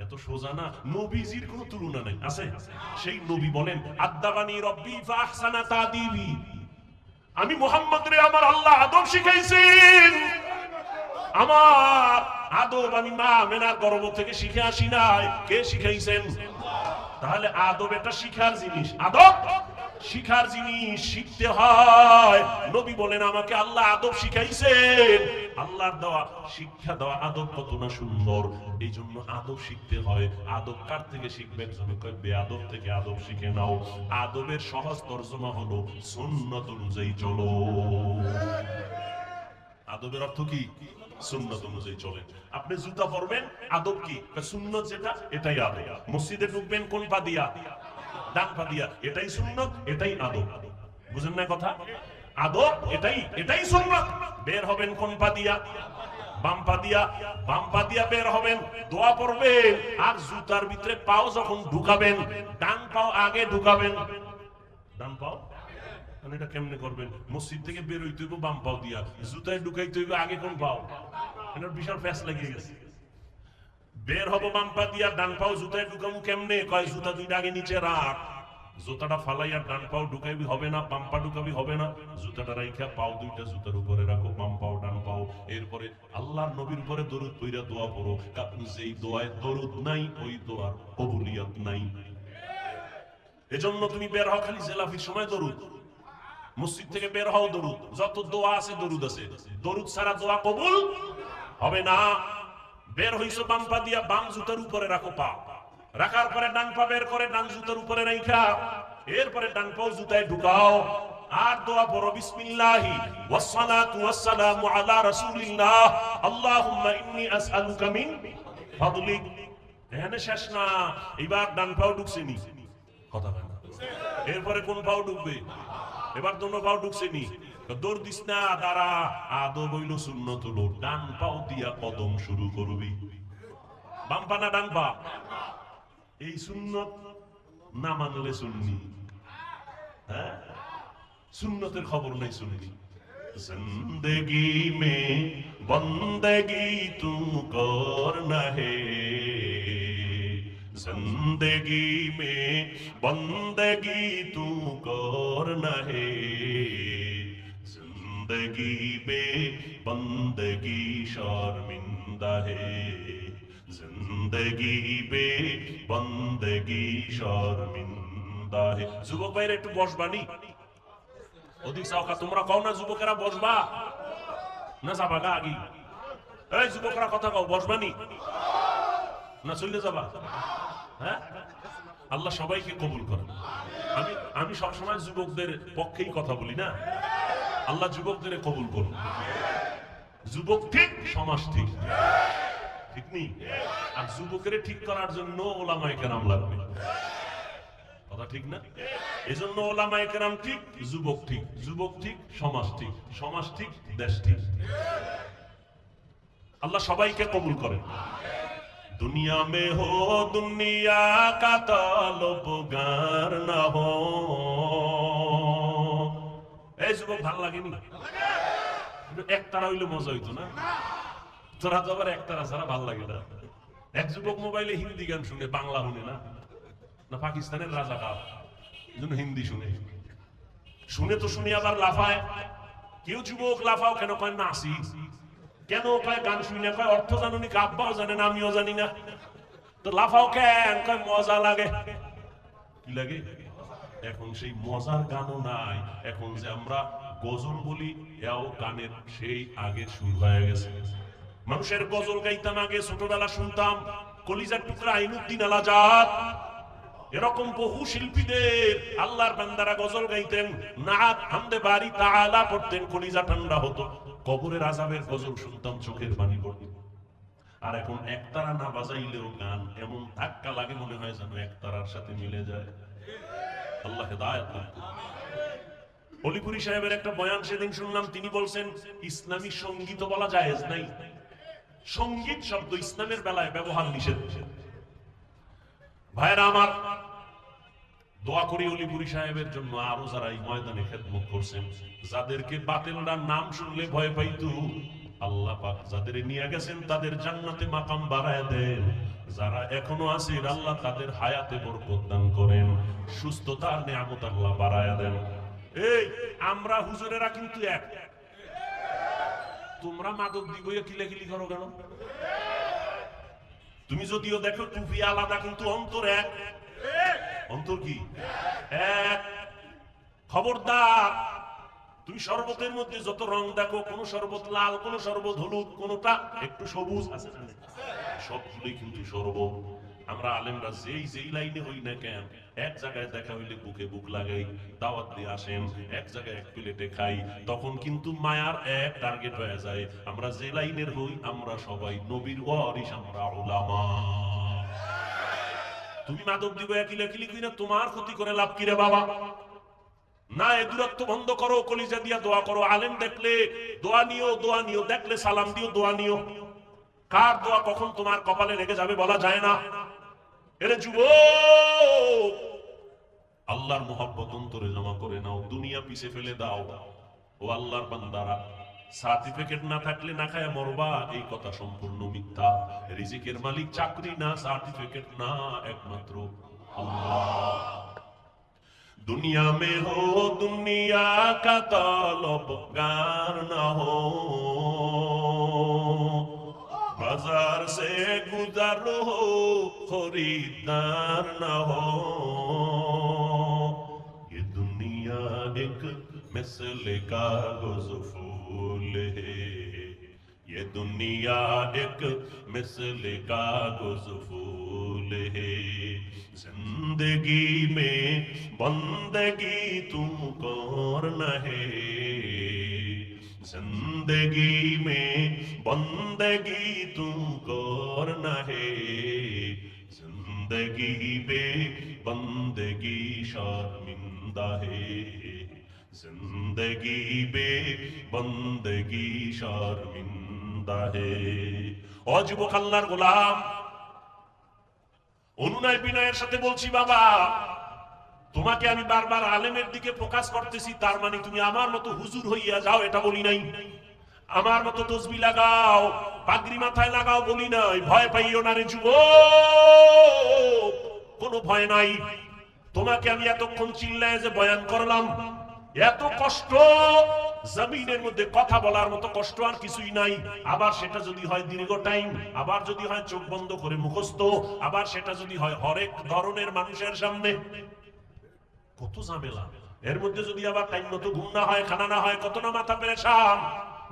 এত সোজা না। নবীজির কোনো তুলনা নাই, আছে? সেই নবী বলেন, আদাবানি রব্বি ফাহসানা তাদিবি, আমি মুহাম্মদ রে আমার আল্লাহ আদব শিখাইছেন। আমার আদব আমি মা মেনার গর্ভ থেকে শিখে আসি নাই। কে শিখাইছেন? তাহলে আদব এটা শিখার জিনিস, আদব শিখার জিনিস, শিখতে হয়। নবী বলেন, আমাকে আল্লাহ আদব শিখাইছেন। আল্লাহর দেওয়া শিক্ষা, দেওয়া আদব কত না সুন্দর। এই জন্য আদব শিখতে হয়। আদব কার থেকে শিখবেন? বেয়াদব থেকে আদব শিখে নাও। আদবের সহজ তর্জমা হলো সুন্নাত অনুযায়ী চলো। আদবের অর্থ কি? সুন্নাত অনুযায়ী চলেন। আপনি জুতা পরবেন, আদব কি? সুন্নাত যেটা, এটাই আদব। মসজিদে ঢুকবেন কোন পা দিয়া? ডান পা দিয়া, এটাই সুন্নাত, এটাই আদব। বুঝেন না কথা? আদব এটাই, এটাই সুন্নাত। বের হবেন কোন পা দিয়া? বাম পা দিয়া। বাম পা দিয়া বের হবেন, দোয়া পড়বেন, আর জুতার ভিতরে পাও যখন ঢুকাবেন, ডান পাও আগে ঢুকাবেন। ডান পাও এটা কেমনে করবেন? মসজিদ থেকে বের হইতে হইব বাম পাও দিয়া, জুতায় ঢুকাইতে হইব আগে কোন পাও? এটার বিশাল ফ্যাস লাগিয়ে গেছে। বের হবো বাম পা দিয়া, ডান পাও জুতায় ঢুকাবো কেমনে? কয় জুতা দুইটা আগে নিচে রাখ, জুতাটা ফালাইয়া ডান পাও ঢুকাইবি হবে না, বাম পা ঢুকাবি হবে না, জুতাটা রাইখা পাও দুইটা জুতার উপরে রাখো, বাম পাও ডান পাও। এরপরে আল্লাহর নবীর উপরে দরুদ পড়া দোয়া পড়ো, কারণ যেই দোয়ায় দরুদ নাই ওই দোয়ার কবুলিয়ত নাই। এজন্য তুমি বের হও খালি জেলাফির সময় দরুদ, মসজিদ থেকে বের হও দরুদ, যত দোয়া আছে দরুদ আছে, দরুদ ছাড়া দোয়া কবুল হবে না। বের হইছো বাম পা দিয়া, বাম জুতার উপরে রাখো পা, রাখার পরে ডান পা বের করে ডান জুতার উপরে রাখা, এরপরে ডান পাও জুতায় ঢুকাও, আর দোয়া পড়ো, বিসমিল্লাহি ওয়াসসালাতু ওয়াসসালামু আলা রাসূলিল্লাহ, আল্লাহুম্মা ইন্নী আসআলুকা মিন ফাদলিক। এখানে শেষ না, এবার ডান পাও ঢুকছে নি, কথা হয় না। এরপরে কোন পাও ঢুকবে? এবার দোনো পাও ঢুকছে নি, দৌড় দিস না, দাঁড়া। আদব হইল সুন্নত হলো ডান পাও দিয়া কদম শুরু করবি। বাম পা না ডান পা? এই সুন্নত না মানলে সুন্নি। হ্যাঁ, সুন্নতের খবর নাই সুন্নি। जिंदगी में बंदगी तू करना है, जिंदगी में बंदगी तू करना है, जिंदगी में बंदगी शर्मिंदा है, जिंदगी में बंदगी शर्मिंदा है। যুবক ভাইরা একটু বসবানি, অধিক সাওকা তোমরা কও না যুবকেরা বসবা না যাবা গা আগি? এই যুবকরা কথা কও, বসবানি না চলে যাবা? হ্যাঁ, আল্লাহ সবাইকে কবুল করেন। আমি সবসময় যুবকদের পক্ষেই কথা বলি না, আল্লাহ যুবকদের কবুল করুন। যুবক ঠিক, সমাজ ঠিক, ঠিক নেই? আর যুবকের ঠিক করার জন্য ওলামায়ে কেরাম লাগবে, কথা ঠিক না? এজন্য ওলামায়ে কেরাম ঠিক, যুবক ঠিক, যুবক ঠিক, সমাজ ঠিক, সমাজ ঠিক, দেশ ঠিক। আল্লাহ সবাইকে কবুল করেন। दुनिया में हो दुनिया का ताल्लुकार न हो। এই যুবক ভালো লাগেনি? একতারা হইলে মজা হইতো না? তোরা তো আবার একতারা ছাড়া ভালো লাগে না। এক যুবক মোবাইলে হিন্দি গান শুনে, বাংলা শুনে না, না পাকিস্তানের রাজা কাপ জন্য হিন্দি শুনে, শুনে তো শুনে আবার লাফায়। কেউ যুবক লাফাও কেন কয় নাসি, কেন কয় গান শুনে, কয় অর্থ জানুনি, আব্বাও জানে না, আমিও জানি না, তো লাফাও কেন? কয় মজা লাগে। কি লাগে? এখন সেই মজার গানও নাই, এখন যে আমরা গজল বলি এও গানের সেই আগে শুরু হয়ে গেছে। মানুষের গজল গাইতাম আগে, ছোটবেলা শুনতাম কলিজার টুকরা আইনুদ্দিন আল আজাদ, এরকম বহু শিল্পীদের আল্লাহর বান্দারা গজল গাইতেন, নাত হামদে বারি তাআলা পড়তেন, কলিজা ঠান্ডা হতো। কবরের আযাবের গজল শুনতাম, চোখের পানি পড়তো। আর এখন একতারা না বাজাইলেও গান এমন ধাক্কা লাগে, মনে হয় যেন একতারার সাথে মিলে যায়। আল্লাহ হেদায়েত দান করুন। অলিপুরি সাহেবের একটা বয়ান সেদিন শুনলাম, তিনি বলছেন ইসলামী সঙ্গীত বলা জায়েজ নাই। সঙ্গীত শব্দ ইসলামের বেলায় ব্যবহার নিষেধ। ভাইরা আমার, দোয়া করি অলিপুরি সাহেবের জন্য, আরো যারা এই ময়দানে খেদমত করছেন, যাদেরকে বাতিলরা নাম শুনলে ভয় পাইতো, আল্লাহ পাক যাদের নিয়ে গেছেন তাদের জান্নাতে মাকাম বাড়ায় দেন। যারা এখনো আছে আল্লাহ তাদের হায়াতে বরকত দান করেন, সুস্থতার নিয়ামত আল্লাহ বাড়ায় দেন। এই আমরা হুজুরেরা কিন্তু এক, তোমরা মাদক দিবইয়া কিলাকিলি করো কেন? তুমি যদিও দেখো টুপি আলাদা, কিন্তু অন্তর এক। অন্তর কি এক? খবরদার, তুমি শরবতের মধ্যে যত রং দেখো, কোন শরবত লাল, কোন শরবত হলুদ, কোনটা একটু সবুজ আছে না, সবগুলোই কিন্তু শরবত। আমরা আলেমরা যেই যেই লাইনে হই না কেন, এক জায়গায় দেখা হইলে বুকে বুক লাগাই, দাওয়াত দিয়ে আসেন, এক জায়গায় এক প্লেটে খাই, তখন কিন্তু মায়ার এক টার্গেট হয়ে যায়। আমরা যে লাইনের হই, আমরা সবাই নবীর ওয়ারিস, আমরা উলামা। তুমি মাদক দিব কিলাকিলি কই না, তোমার ক্ষতি করে লাভ কি রে বাবা? না, এ দূরত্ব বন্ধ করো, কলিজা দিয়া দোয়া করো। আলেম দেখলে দোয়া নিও, দোয়া নিও, দেখলে সালাম দিও, দোয়া নিও। কার দোয়া কখন তোমার কপালে লেগে যাবে বলা যায় না। এরে যুবক, আল্লাহর মোহাব্বত অন্তরে জমা করে নাও, দুনিয়া পিছে ফেলে দাও। ও আল্লাহর বান্দারা, সার্টিফিকেট না থাকলে না খায় মরবা, এই কথা সম্পূর্ণ মিথ্যা। রিজিকের মালিক চাকরি না, সার্টিফিকেট না, একমাত্র আল্লাহ। दुनिया में हो दुनिया का ताल्लुकार ना हो, बाजार से गुजर हो खरीदार ना हो। ये दुनिया एक मिसल कागज फूल है, ये दुनिया एक मिसल कागज फूल है। जिंदगी में बंदगी तू करना है, जिंदगी में बंदगी तू करना है। जिंदगी में बंदगी शर्मिंदा है, जिंदगी में बंदगी शर्मिंदा है। ও যুবক আল্লাহর গোলাম, অনুনয় বিনয়ের সাথে বলছি, বাবা তোমাকে আমি বারবার আলেমের দিকে ফোকাস করতেছি, তার মানে তুমি আমার মতো হুজুর হইয়া যাও এটা বলি নাই। আমার মতো তসবি লাগাও, পাগড়ি মাথায় লাগাও বলি নাই। ভয় পাইও না রে যুবক, কোনো ভয় নাই। তোমাকে আমি এতক্ষণ চিল্লায় যে বয়ান করলাম, এত কষ্ট জমিনের মধ্যে কথা বলার মতো কষ্ট আর কিছুই নাই। আবার সেটা যদি হয় দীর্ঘ টাইম, আবার যদি হয় চোখ বন্ধ করে মুখস্থ, আবার সেটা যদি হয় হরেক ধরনের মানুষের সামনে, কত ঝামেলা। এর মধ্যে যদি আবার টাইম মতো ঘুম না হয়, খানা না হয়, কত না মাথা পেরেশান।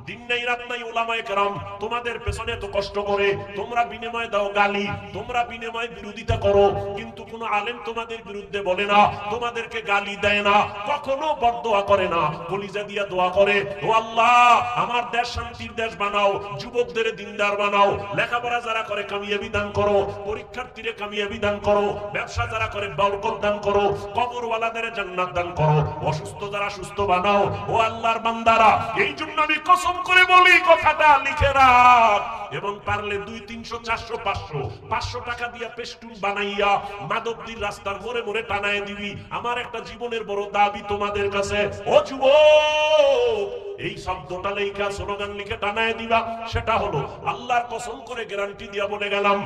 দিন নাই রাত নাই উলামায়ে কেরাম তোমাদের পেছনে তো কষ্ট করে, তোমরা বিনিময় দাও গালি, তোমরা বিনিময় বিরোধিতা করো, কিন্তু কোন আলেম তোমাদের বিরুদ্ধে বলে না, তোমাদেরকে গালি দেয় না, কখনো বদদোয়া করে না, কলিজা দিয়া দোয়া করে, ও আল্লাহ আমার দেশ শান্তির দেশ বানাও, যুবকদের দিনদার বানাও, লেখাপড়া যারা করে কামিয়াবি দান করো, পরীক্ষার্থীদের কামিয়াবি দান করো, ব্যবসা যারা করে বরকত দান করো, কবরওয়ালাদের জান্নাত দান করো, অসুস্থ যারা সুস্থ বানাও। ও আল্লাহর বান্দারা, এই জন্য আমি কসম করে বলি, কথাটা লিখে রাখ, এবং পারলে 200, 300, 400, 500 টাকা দিয়া পেস্টুন বানাইয়া মাধবদীর রাস্তার মোড়ে মোড়ে টানায় দিবি। আমার একটা জীবনের বড় দাবি তোমাদের কাছে, ও যুবক, এই শব্দটা লেখা স্লোগান লিখে টানায় দিবা। সেটা হলো আল্লাহর কসম করে গ্যারান্টি দিয়া বলে গেলাম,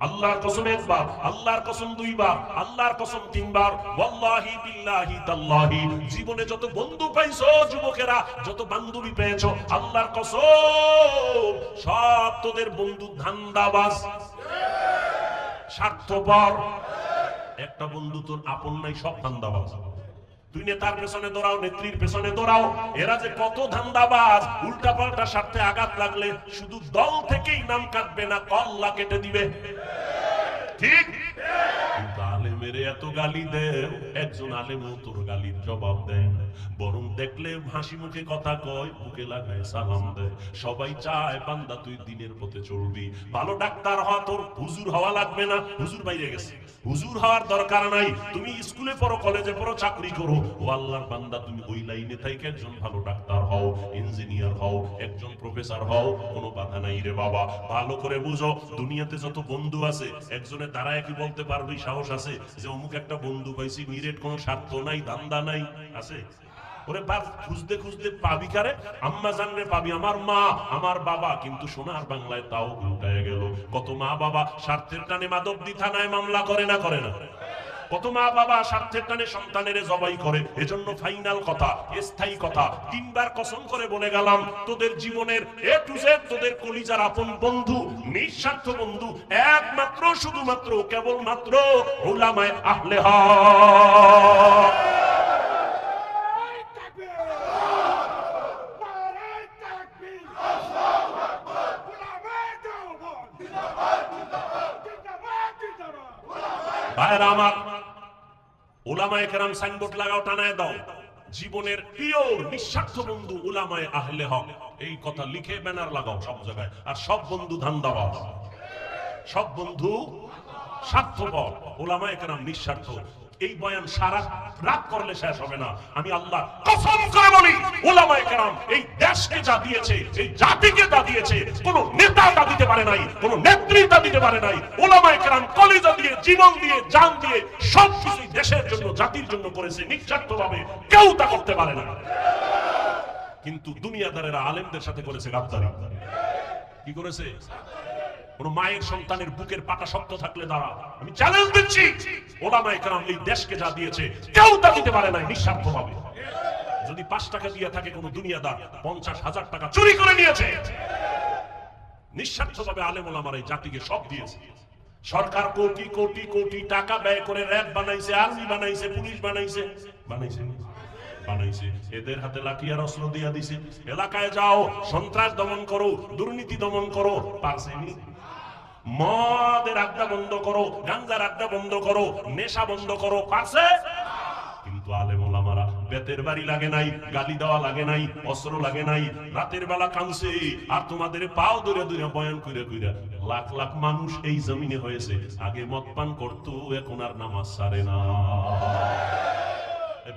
আল্লাহর কসম একবার, আল্লাহর কসম দুইবার, আল্লাহর কসম তিনবার, ওয়াল্লাহি বিল্লাহি তাল্লাহি, জীবনে যত বন্ধু পাইছো যুবকেরা, যত বান্ধবী পেয়েছো, আল্লাহর কসম সব তোদের বন্ধু ধান্দাবাজ, স্বার্থপর। একটা বন্ধু তোর আপন নাই, সব ধান্দাবাজ। তুই নেতার পেছনে দৌড়াও, নেত্রীর পেছনে দৌড়াও, এরা যে কত ধান্দাবাজ, উল্টা পাল্টা স্বার্থে আঘাত লাগলে শুধু দল থেকেই নাম কাটবে না, কল্লা কেটে দিবে, ঠিক? কিন্তু আলেমের এত গালি দেও, একজন আলেমও তোর গালির জবাব দেয় না, বরং দেখলে হাসি মুখে কথা কয়, বুকে লাগায় সালাম দেয়। সবাই চায় বান্দা তুই দিনের পথে চলবি, ভালো ডাক্তার হওয়া, তোর হুজুর হওয়া লাগবে না, হুজুর বাইরে গেছে, হুজুর হওয়ার দরকার নাই, তুমি স্কুলে পড়ো, কলেজে পড়ো, চাকরি করো, ও আল্লাহর বান্দা তুমি ওই লাইনে থেকে একজন ভালো ডাক্তার হও, ইঞ্জিনিয়ার হও, একজন প্রফেসর হও, কোনো বাধা নাই রে বাবা। ভালো করে বুঝো, দুনিয়াতে যত বন্ধু আছে, একজনের দাঁড়ায় কি বলতে পারবি, সাহস আছে যে অমুক একটা বন্ধু পাইছি, নিরেট কোনো স্বার্থ নাই, ধান্দা নাই, আছে? ওরে বাপ, খুঁজতে খুঁজতে পাবি কারে? আম্মা জানরে পাবি, আমার মা, আমার বাবা, কিন্তু সোনার বাংলায় তাও উল্টায় গেল। কত মা বাবা স্বার্থের টানে মাধবদী থানায় মামলা করে না, করে না? কত মা বাবা স্বার্থের টানে সন্তানের জবাই করে। এজন্য ফাইনাল কথা, স্থায়ী কথা, 3 বার কসম করে বলে গেলাম, তোদের জীবনের এ টু জেড, তোদের কলিজার আপন বন্ধু, নিঃস্বার্থ বন্ধু, একমাত্র শুধুমাত্র কেবলমাত্র উলামায়ে আহলে হক। ভাইরা আমার, উলামায়ে কেরাম সাইনবোর্ড লাগাও, টানায় দাও, জীবনের পিওর নিঃস্বার্থ বন্ধু উলামায়ে আহলে হক, এই কথা লিখে ব্যানার লাগাও সব জায়গায়। আর সব বন্ধু ধান্দাবাজ, সব বন্ধু স্বার্থপর, উলামায়ে কেরাম নিঃস্বার্থ। এই বয়ান সারা রাত করলে শেষ হবে না। আমি আল্লাহ কসম করে বলি, উলামায়ে কেরাম এই দেশকে যা দিয়েছে, এই জাতিকে যা দিয়েছে, কোন নেতা তা দিতে পারে নাই, কোন নেত্রী তা দিতে পারে নাই। উলামায়ে কেরাম কলিজা দিয়ে, জীবন দিয়ে, জান দিয়ে সবকিছু দেশের জন্য, জাতির জন্য করেছে, নিঃস্বার্থভাবে কেউ তা করতে পারে না। কিন্তু দুনিয়াদারেরা আলেমদের সাথে করেছে গাদ্দারি। কি করেছে? কোন মায়ের সন্তানের বুকের পাটা শক্ত থাকলে দাঁড়া, আমি চ্যালেঞ্জ দিচ্ছি, উলামায়ে কেরাম এই দেশকে যা দিয়েছে কেউ তা দিতে পারে নাই নিঃস্বার্থভাবে। যদি 5 টাকা দিয়ে থাকে কোন দুনিয়াদার, 50,000 টাকা চুরি করে নিয়েছে। নিঃস্বার্থভাবে আলেম ওলামারা এই জাতিকে সব দিয়েছে। সরকার কোটি কোটি কোটি টাকা ব্যয় করে র‍্যাব বানাইছে, আর্মি বানাইছে, পুলিশ বানাইছে, বানাইছে বানাইছে, এদের হাতে লাঠি আর অস্ত্র দিয়া দিছে, এলাকায় যাও, সন্ত্রাস দমন করো, দুর্নীতি দমন করো, পারছেনি? মদের আড্ডা বন্ধ করো, গাঞ্জার আড্ডা বন্ধ করো, নেশা বন্ধ করো, পারছে? কিন্তু আলেম ওলামারা বেতের বাড়ি লাগে নাই, গালি দেওয়া লাগে নাই, অস্ত্র লাগে নাই, রাতের বেলা কাঁদছে, আর তোমাদের পাও ধরে ধরে বয়ান কইরা কইরা লাখ লাখ মানুষ এই জমিনে হয়েছে। আগে মদ পান করতো, এখন আর নামাজ ছাড়ে না।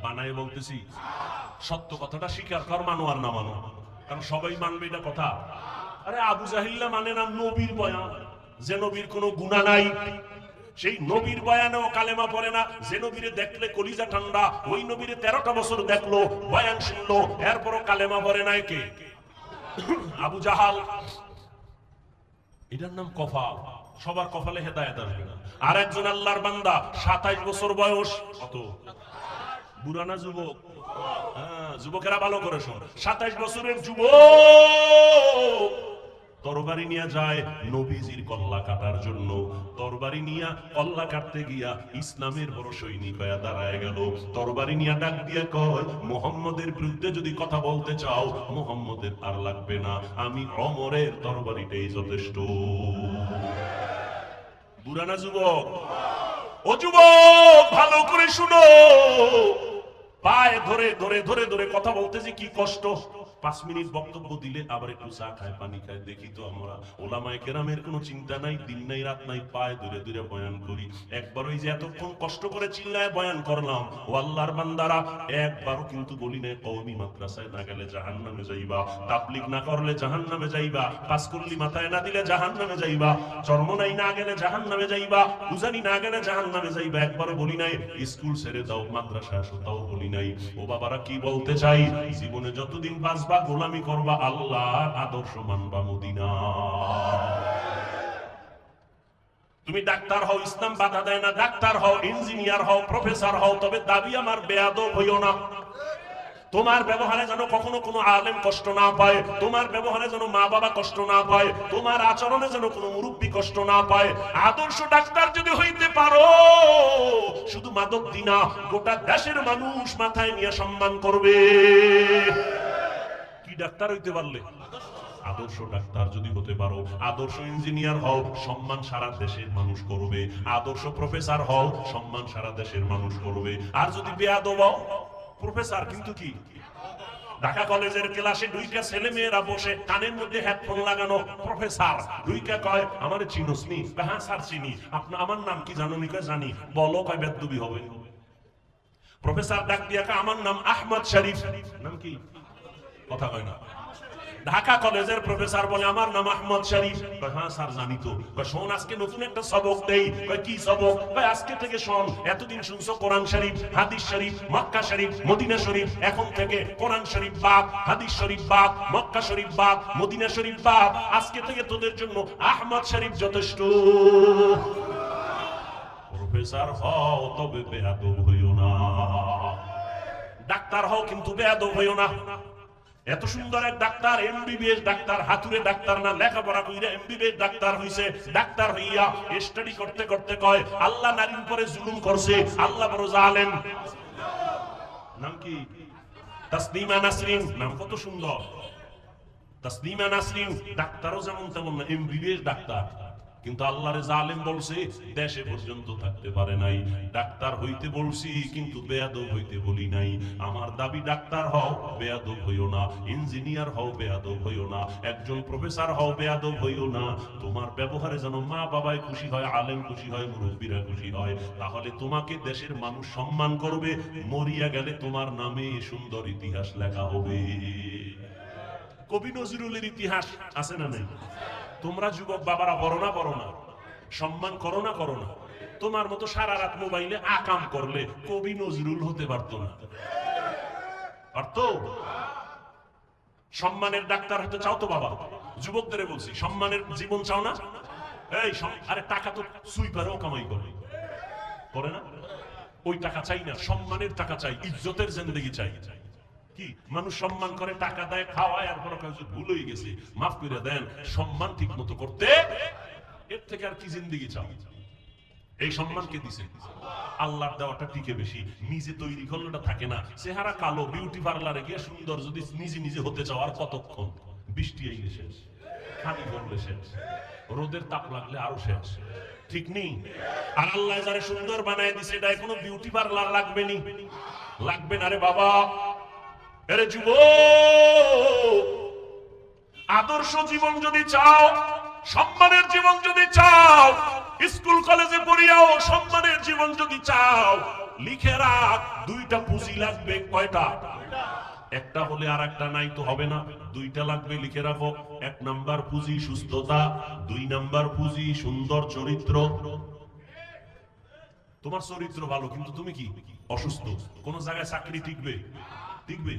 বানায় বলতেছি, সত্য কথাটা স্বীকার কর, মানো আর না মানো, কারণ সবাই মানবে এটা কথা। আরে আবু জাহিল্লা মানে না নবীর বয়ান, যে নবীর কোনো গুনাহ নাই, সেই নবীর বয়ানেও কালেমা পড়ে না। যে নবীরে দেখলে কলিজা ঠান্ডা, ওই নবীরে 13টা বছর দেখলো, বয়ান শুনলো, এরপরও কালেমা পড়ে নাই। কে? আবু জাহাল। এটার নাম কপাল। সবার কপালে হেদায়েত আসবে না। আর একজন আল্লাহর বান্দা 27 বছর বয়স। কত? বুড়া না যুবক? যুবকেরা ভালো করে শোন। 27 বছরের যুবক তরবারি নিয়ে যায় নবীজির কল্লা কাটার জন্য। তরবারি নিয়া কল্লা কাটতে গিয়া ইসলামের বড় সৈনিক হয়ে দাঁড়ায় গেল। তরবারি নিয়া ডাক দিয়ে কয়, মুহাম্মদের বিরুদ্ধে যদি কথা বলতে চাও, মুহাম্মদের আর লাগবে না, আমি ওমরের তরবারিটাই যথেষ্ট। বুড়া না যুবক? ও যুবক, ভালো করে শুনো। পায়ে ধরে ধরে ধরে ধরে কথা বলতেছি, কি কষ্ট। 5 মিনিট বক্তব্য দিলে আবার একটু চা খায়, পানি খায়। দেখি তো আমরা ওলামায়ে কেরামের কোনো চিন্তা নাই, দিন নাই রাত নাই, পায়ে ধরে ধরে বয়ান করি। একবার ওই যে এতক্ষণ কষ্ট করে চিল্লায় বয়ান করলাম, ও আল্লাহর বান্দারা, একবারও কিন্তু বলি নাই কওমি মাদ্রাসায় না গেলে জাহান্নামে যাইবা, তাবলীগ না করলে জাহান্নামে যাইবা, পাঁচকুল্লি মাথায় না দিলে জাহান্নামে যাইবা, চরমনাই না গেলে জাহান্নামে যাইবা, উজানি না গেলে জাহান্নামে যাইবা। একবারও বলি নাই স্কুল ছেড়ে দাও, মাদ্রাসা আসো, তাও বলি নাই। ও বাবারা, কি বলতে চাই, জীবনে যতদিন বাঁচবা গোলামি করবা, আল্লাহর আদর্শ মানবা, মদিনা। তুমি ডাক্তার হও, ইসলাম বাধা দেয় না। ডাক্তার হও, ইঞ্জিনিয়ার হও, প্রফেসর হও, তবে দাবি আমার বেয়াদব হইও না। তোমার ব্যবহারে যেন কখনো কোনো আলেম কষ্ট না পায়, তোমার ব্যবহারে যেন মা বাবা কষ্ট না পায়, তোমার আচরণে যেন কোনো মুরব্বী কষ্ট না পায়। আদর্শ ডাক্তার যদি হইতে পারো, শুধু মাদক দিনা, গোটা দেশের মানুষ মাথায় নিয়ে সম্মান করবে। কি ডাক্তার হইতে পারলে? আদর্শ ডাক্তার যদি হতে পারো, আদর্শ ইঞ্জিনিয়ার হও, সম্মান সারা দেশের মানুষ করবে। আদর্শ প্রফেসর হও, সম্মান সারা দেশের মানুষ করবে। আর যদি বেয়াদব হও, প্রফেসর কিন্তু কি, ঢাকা কলেজের ক্লাসে দুইটা ছেলে মেয়েরা বসে, কানের মধ্যে হেডফোন লাগানো, প্রফেসর দুইটা কয়, আমারে চিনোস নি? হ্যাঁ স্যার চিনি। আমার নাম কি জানো নি? কয় জানি। বলো। কয় বেদ্যবি হবে। প্রফেসর ডাক দিয়া কয়, আমার নাম আহমদ শরীফ। নাম কি? কথা কয় না। ঢাকা কলেজের প্রফেসর বলে, আমার নাম আহমদ শরীফ। কয় হ্যাঁ স্যার জানি তো। কয় শোন, আজকে নতুন একটা সবক দেই। কয় কি সবক? কয় আজকে থেকে শোন, এতদিন শুনছো কোরআন শরীফ, হাদিস শরীফ, মক্কা শরীফ, মদিনা শরীফ, এখন থেকে কোরআন শরীফ বাদ, হাদিস শরীফ বাদ, মক্কা শরীফ বাদ, মদিনা শরীফ বাদ। আজকে থেকে তোদের জন্য আহমদ শরীফ যথেষ্ট। প্রফেসর হও, তবে বেয়াদব হইও না। ডাক্তার হও, কিন্তু বেয়াদব হইও না। এত সুন্দর এক ডাক্তার, এমবিবিএস ডাক্তার, হাতুড়ে ডাক্তার না, লেখাপড়া কইরা এমবিবিএস ডাক্তার হইছে। ডাক্তার হইয়া স্টাডি করতে করতে কয়, আল্লাহ নারীর উপরে জুলুম করছে, আল্লাহ বড় জালেম। নাম কি? তাসলিমা নাসরিন। নাম কত সুন্দর, তাসলিমা নাসরিন। ডাক্তারও যেমন তেমন না, এমবিবিএস ডাক্তার, কিন্তু আল্লাহরে জালেম বলছে, দেশে পর্যন্ত থাকতে পারে নাই। ডাক্তার হইতে বলছি, কিন্তু বেয়াদব হইতে বলি নাই। আমার দাবি, ডাক্তার হও, বেয়াদব হইও না। ইঞ্জিনিয়ার হও, বেয়াদব হইও না। একজন প্রফেসর হও, বেয়াদব হইও না। তোমার ব্যবহারে যেন মা বাবায় খুশি হয়, আলেম খুশি হয়, মুরব্বীরা খুশি হয়। তাহলে তোমাকে দেশের মানুষ সম্মান করবে। মরিয়া গেলে তোমার নামে সুন্দর ইতিহাস লেখা হবে। কবি নজরুলের ইতিহাস আছে না নেই? তোমরা যুবক বাবারা বড় না, সম্মান করো না? তোমার মতো সারা রাত মোবাইলে আকাম করলে কবি নজরুল হতে পারতো না? পারতো? সম্মানের ডাক্তার হতে চাও তো বাবা? যুবকদের বলছি, সম্মানের জীবন চাও না? এই আরে টাকা তো সুইপারও কামাই করে না? ওই টাকা চাই না, সম্মানের টাকা চাই, ইজ্জতের জিন্দেগি চাই। কি মানুষ সম্মান করে, টাকা দেয়, খাওয়ায়, আর কোনো কাজ ভুল হয়ে গেছে মাফ করে দেন, সম্মান ঠিক মতো করতে, এর থেকে আর কি জিন্দেগি চাও? এই সম্মানকে দিছে আল্লাহর দেওয়াটা টিকে বেশি। নিজে তৈরি করলেটা থাকে না। চেহারা কালো, বিউটি পার্লারে গিয়ে সুন্দর যদি নিজে হতে চাও, আর কতক্ষণ? বৃষ্টি আইলে শেষ, পানি পড়লে শেষ, রোদের তাপ লাগলে আরো শেষ। ঠিক নেই? আর আল্লাহ যারা সুন্দর বানায় দিছে, এটা কোনো বিউটি পার্লার লাগবে নি? লাগবে না রে বাবা। আরে যুবক, আদর্শ জীবন যদি চাও, সম্মানের জীবন যদি চাও, স্কুল কলেজে পড়িয়াও সম্মানের জীবন যদি চাও, লিখে রাখ, দুইটা পুঁজি লাগবে। কয়টা? একটা হলে আর একটা নাই তো হবে না, দুইটা লাগবে, লিখে রাখো। 1 নাম্বার পুঁজি সুস্থতা, 2 নাম্বার পুঁজি সুন্দর চরিত্র। তোমার চরিত্র ভালো কিন্তু তুমি কি অসুস্থ, কোন জায়গায় চাকরি টিকবে? টিকবে?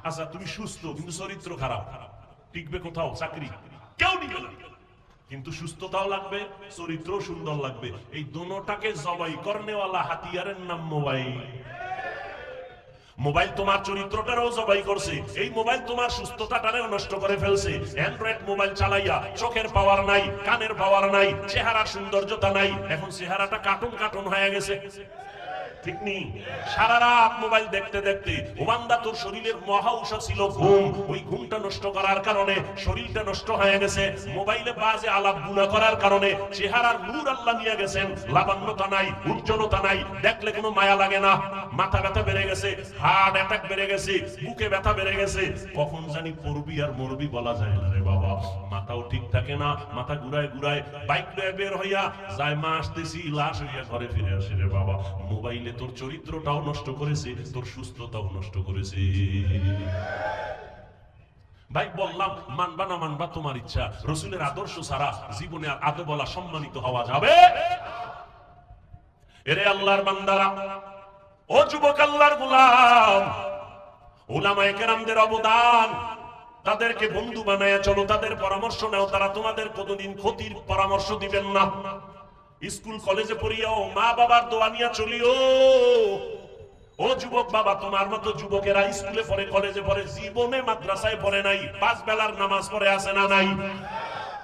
আচ্ছা তুমি সুস্থ কিন্তু চরিত্র খারাপ, টিকবে কোথাও চাকরি? কেউ নিবে না। কিন্তু সুস্থতাও লাগবে, চরিত্র সুন্দর লাগবে। এই দোনোটাকে জবাই করনেওয়ালা হাতিয়ারের নাম মোবাইল। মোবাইল তোমার চরিত্রটারও জবাই করছে, এই মোবাইল তোমার সুস্থতাটারও নষ্ট করে ফেলছে। অ্যান্ড্রয়েড মোবাইল চালাইয়া চোখের পাওয়ার নাই, কানের পাওয়ার নাই, চেহারার সৌন্দর্যতা নাই, এখন চেহারাটা কার্টুন কার্টুন হয়ে গেছে। ঠিক নেই? সারা রাত মোবাইল দেখতে দেখতে ও বান্দা তোর শরীরের মহা ঔষধ ছিল ঘুম, ওই ঘুমটা নষ্ট করার কারণে শরীরটা নষ্ট হয়ে গেছে। মোবাইলে বাজে আলাপ গুনাহ করার কারণে চেহারার নূর আল্লাহ নিয়ে গেছেন, লাবণ্যতা নাই, উজ্জ্বলতা নাই, দেখলে কোনো মায়া লাগে না। মাথা ব্যথা বেড়ে গেছে, হার্ট অ্যাটাক বেড়ে গেছে, বুকে ব্যথা বেড়ে গেছে। কখন জানি পড়বি আর মরবি বলা যায় না রে বাবা। মাথাও ঠিক থাকে না, মাথা ঘুরায় ঘুরায় বাইক লয়ে বের হইয়া যায়, মা আসতেছি, লাশ হইয়া ঘরে ফিরে আসে রে বাবা। মোবাইলে তোর চরিত্রটাও নষ্ট করেছে, তোর সুস্থতাও নষ্ট করেছে। ভাই বললাম, মানবা না মানবা তোমার ইচ্ছা, রসুলের আদর্শ ছাড়া জীবনে আর আদে বলা সম্মানিত হওয়া যাবে? এরে আল্লাহর বান্দারা, ও যুবক আল্লাহর গোলাম, উলামায়ে কেরামদের অবদান, তাদেরকে বন্ধু বানায়া চলো, তাদের পরামর্শ নাও, তারা তোমাদের কোনদিন ক্ষতির পরামর্শ দিবেন না। স্কুল কলেজে পড়িয়াও মা বাবার দোয়া নিয়া চলিও। ও যুবক বাবা, তোমার মতো যুবকেরা স্কুলে পড়ে, কলেজে পড়ে, জীবনে মাদ্রাসায় পড়ে নাই, 5 বেলার নামাজ পড়ে আছে না নাই?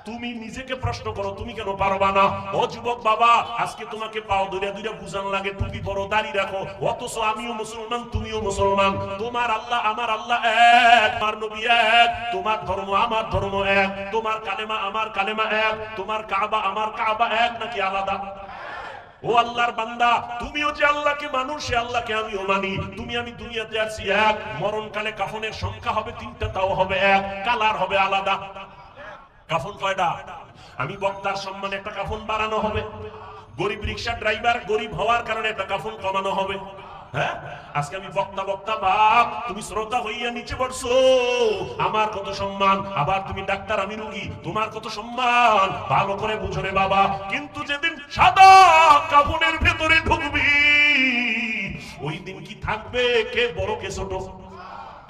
তুমি নিজেকে প্রশ্ন করো, তুমি কেন পারবা না? ও যুবক বাবা, আজকে তোমাকে পাও ধরে ধরে বুঝান লাগে টুপি পরো, দাড়ি রাখো, অথচ আমিও মুসলমান, তুমিও মুসলমান, তোমার আল্লাহ আমার আল্লাহ এক, আমার নবী এক, তোমার ধর্ম আমার ধর্ম এক, তোমার কালেমা আমার কালেমা এক, তোমার কাবা আমার কাবা এক, নাকি আলাদা? ও আল্লাহর বান্দা, তুমিও যে আল্লাহকে মানো, সে আল্লাহকে আমিও মানি। তুমি আমি দুনিয়াতে আছি এক, মরণকালে কাফনের সংখ্যা হবে 3টা, তাও হবে এক, কালার হবে আলাদা। কাফন কয়টা? আমি বক্তার সম্মানে একটা কাফন বাড়ানো হবে, গরিব রিকশা ড্রাইভার গরিব হওয়ার কারণে একটা কাফন কমানো হবে। হ্যাঁ, আজকে আমি বক্তা বক্তা বাপ, তুমি শ্রোতা হইয়া নিচে পড়ছো, আমার কত সম্মান। আবার তুমি ডাক্তার, আমি রোগী, তোমার কত সম্মান। ভালো করে বুঝো রে বাবা। কিন্তু যেদিন সাদা কাফনের ভেতরে ঢুকবি, ওই দিন কি থাকবে কে বড় কে ছোট?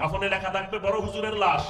কাফনে লেখা থাকবে বড় হুজুরের লাশ,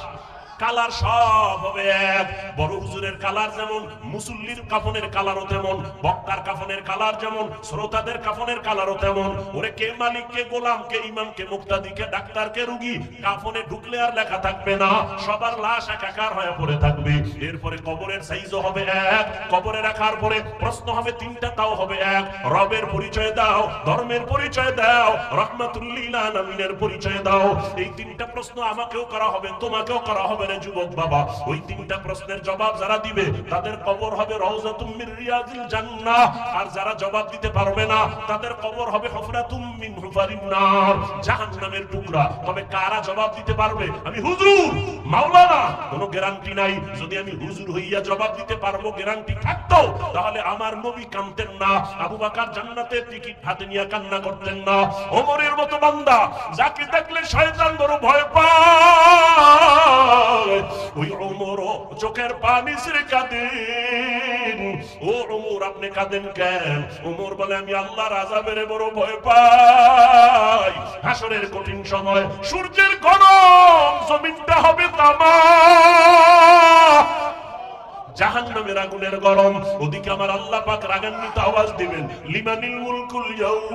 কালার সব হবে এক। বড় হুজুরের কালার যেমন, মুসল্লির কাফনের কালারও তেমন, বক্তার কাফনের কালার যেমন, শ্রোতাদের কাফনের কালারও তেমন। ওরে কে মালিক, কে গোলাম, কে ইমাম, কে মুক্তাদি, কে ডাক্তার, কে রোগী, কাফনে ঢুকলে আর লেখা থাকবে না, সবার লাশ একাকার হয়ে পড়ে থাকবে। এরপরে কবরের সাইজও হবে এক, কবরে রাখার পরে প্রশ্ন হবে 3টা, তাও হবে এক। রবের পরিচয় দাও, ধর্মের পরিচয় দাও, রহমাতুল লিল আলামিনের পরিচয় দাও। এই 3টা প্রশ্ন আমাকেও করা হবে, তোমাকেও করা হবে। যুবক বাবা, ওই 3টা প্রশ্নের জবাব যারা দিবে তাদের কবর হবে রাউযাতুম মির রিয়াজিল জান্নাহ, আর যারা জবাব দিতে পারবে না তাদের কবর হবে হুফরাতুম মিন হুফারিন নার, জাহান্নামের টুকরা। তবে কারা জবাব দিতে পারবে? আমি হুজুর, মাওলানা, কোনো গ্যারান্টি নাই। যদি আমি হুজুর হইয়া জবাব দিতে পারবো, গ্যারান্টি থাকতো, তাহলে আমার নবী কাঁদতেন না, আবু বকর জান্নাতের টিকিট হাতে নিয়ে কান্না করতেন না। ওমরের মতো বান্দা, যাকে দেখলে শয়তান বড় ভয় পায়, ওই ওমর চোখের পানি ছেড়ে কাঁদেন। ও ওমর, আপনি কাঁদেন কেন? ওমর বলে, আমি আল্লাহর আযাবের বড় ভয় পাই। হাসরের কঠিন সময় সূর্যের গরম, জমিনটা হবে তামা, জাহান্নামের আগুনের গরম। ওদিকে আমার আল্লাহ পাক রাগান্বিত আওয়াজ দিবেন, লিমানিল মুলকুল ইয়াউম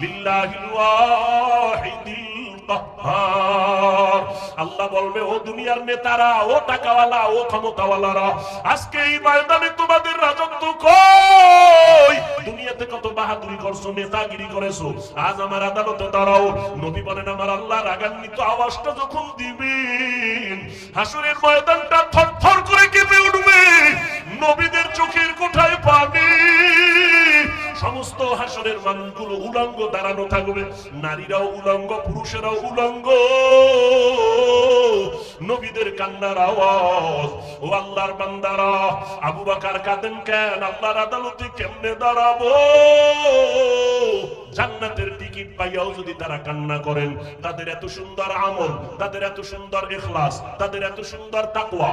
লিল্লাহিল ওয়াহিদিল কাহ্হার। আল্লাহ বলবে, ও দুনিয়ার নেতারা, ও টাকাওয়ালা, ও ক্ষমতাওয়ালারা, আজকে এই ময়দানে তোমাদের রাজত্ব কই? দুনিয়াতে কত বাহাদুরি করছো, নেতাগিরি করেছো, আজ আমার আদালতে দাঁড়াও। নবী বলেন, আমার আল্লাহ রাগান্বিত আওয়াজটা যখন দিবেন, হাসরের ময়দানটা থরথর করে কেঁপে উঠবে, নবীদের চোখের কোঠায় পানি, সমস্ত হাসরের মানুষগুলো উলঙ্গ দাঁড়ানো থাকবে, নারীরাও উলঙ্গ, পুরুষেরাও উলঙ্গ, নবীদের কান্নার আওয়াজ। ও আল্লাহর বান্দারা, আবু বকর কাঁদেন কেন? আল্লাহর আদালতে কেমনে দাঁড়াবো? জান্নাতের টিকিট পাইয়াও যদি তারা কান্না করেন, তাদের এত সুন্দর আমল, তাদের এত সুন্দর ইখলাস, তাদের এত সুন্দর তাকওয়া,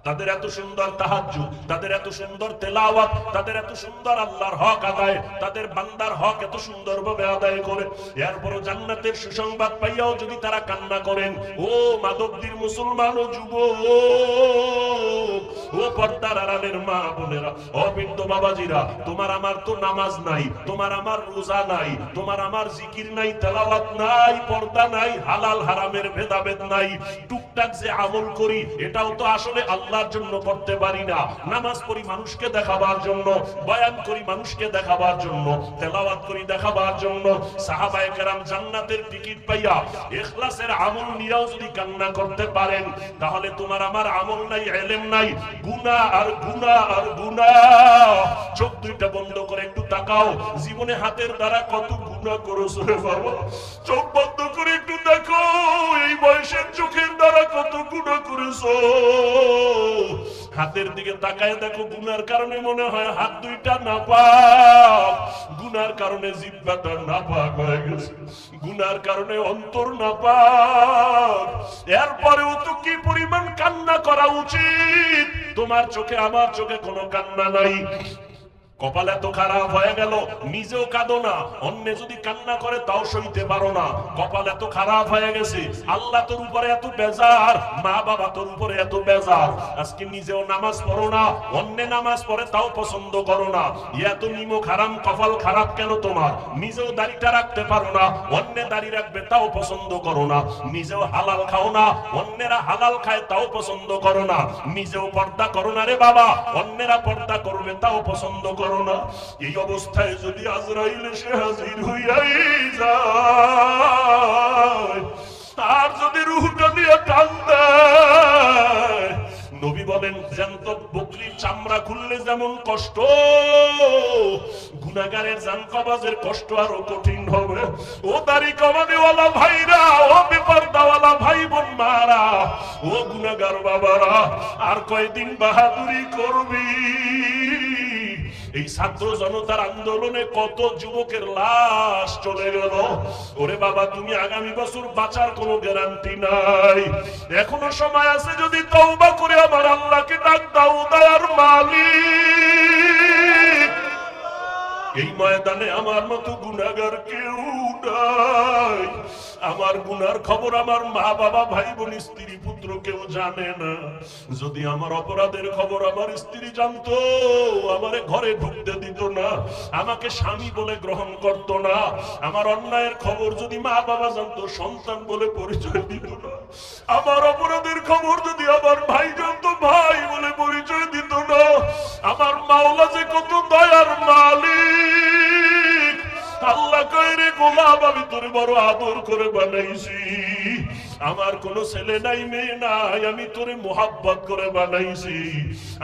তাদের এত সুন্দর তাহাজ্জুদ, তাদের এত সুন্দর তেলাওয়াত, তাদের এত সুন্দর আল্লাহর হক আদায়, তাদের বান্দার হক এত সুন্দরভাবে আদায় করে, এরপরও জান্নাতের সুসংবাদ পাইয়াও যদি তারা কান্না করেন, ও মাদকদির মুসলমান ও যুবক, ও পর্দার আড়ালের মা বোনেরা, ও বৃদ্ধ বাবাজিরা, তোমার আমার তো নামাজ নাই, তোমার আমার রোজা নাই, তোমার আমার জিকির নাই, তেলাওয়াত নাই, পর্দা নাই, হালাল হারামের ভেদাভেদ নাই, টুকটাক যে আমল করি এটাও তো আসলে আল্লাহর জন্য করতে পারি না। নামাজ পড়ি মানুষকে দেখাবার জন্য, বয়ান করি মানুষকে দেখাবার জন্য, তেলাওয়াত করি দেখাবার জন্য। সাহাবায়ে কেরাম জান্নাতের টিকিট পাইয়া ইখলাসের আমল নিয়েও যদি কান্না করতে পারেন, তাহলে তোমার আমার আমল নাই, ইলম নাই, গুনাহ আর গুনাহ আর গুনাহ। চোখ দুইটা বন্ধ করে একটু তাকাও, জীবনে হাতের দ্বারা কত গুনাহ করেছো রে বাবা। চোখ বন্ধ করে একটু দেখো, এই বয়সের চোখের দ্বারা কত গুনাহ করেছো। হাতের দিকে তাকায় দেখো, গুনার কারণে মনে হয় হাত দুইটা নাপাক, গুনার কারণে জিহ্বাটা নাপাক হয়ে গেছে, গুনার কারণে অন্তর নাপাক। এরপরেও তো কি পরিমাণ কান্না করা উচিত। তোমার চোখে আমার চোখে কোনো কান্না নাই, কপাল এত খারাপ হয়ে গেল, নিজেও কাঁদো না, অন্য যদি কান্না করে তাও সইতে পারো না। কপাল এত খারাপ হয়ে গেছে, আল্লাহ তোর উপরে এত বেজার, মা বাবা তোর উপরে এত বেজার, আজকে নিজেও নামাজ পড়ো না, অন্য নামাজ পড়ে তাও পছন্দ করো না। এত নিমক হারাম কপাল খারাপ কেন তোমার? নিজেও দাড়িটা রাখতে পারো না, অন্য দাড়ি রাখবে তাও পছন্দ করো না। নিজেও হালাল খাও না, অন্যেরা হালাল খায় তাও পছন্দ করো না। নিজেও পর্দা করো না রে বাবা, অন্যেরা পর্দা করবে তাও পছন্দ করো না। এই অবস্থায় যদি আজরাইল এসে হাজির হইয়াই যায়, আর যদি রূহটা নিয়ে টান দেয়, নবী বলেন জ্যান্ত বকরির চামড়া খুললে যেমন কষ্ট, গুনাহগারের জান কবাজের কষ্ট আরো কঠিন হবে। ও দাড়ি কমানেওয়ালা ভাইরা, ও বেপরদাওয়ালা ভাই বোন মারা, ও গুনাহগার বাবারা, আর কয়দিন বাহাদুরি করবি? এই ছাত্র জনতার আন্দোলনে কত যুবকের লাশ চলে গেল। ওরে বাবা, তুমি আগামী বছর বাঁচার কোনো গ্যারান্টি নাই। এখনো সময় আছে, যদি তওবা করে আমার আল্লাহকে ডাক দাও, দয়ার মালিক। এই ময়দানে আমার মতো গুনাহগার কেউ নাই। আমার গুনার খবর আমার মা বাবা ভাই বোন স্ত্রী পুত্র কেউ জানে না। যদি আমার অপরাধের খবর আমার স্ত্রী জানতো, আমারে ঘরে ঢুকতে দিত না, আমাকে স্বামী বলে গ্রহণ করত না। আমার অন্যায়ের খবর যদি মা বাবা জানতো, সন্তান বলে পরিচয় দিত না। আমার অপরাধের খবর যদি আমার ভাই জানতো, ভাই বলে পরিচয় দিত না। আমার মাওলা যে কত দয়ার মালিক। আল্লাহ কয় রে গোলাম, আমি তোরে বড় আদর করে বানাইছি। আমার কোনো ছেলে নাই, মেয়ে নাই, আমি তোরে মোহাব্বত করে বানাইছি।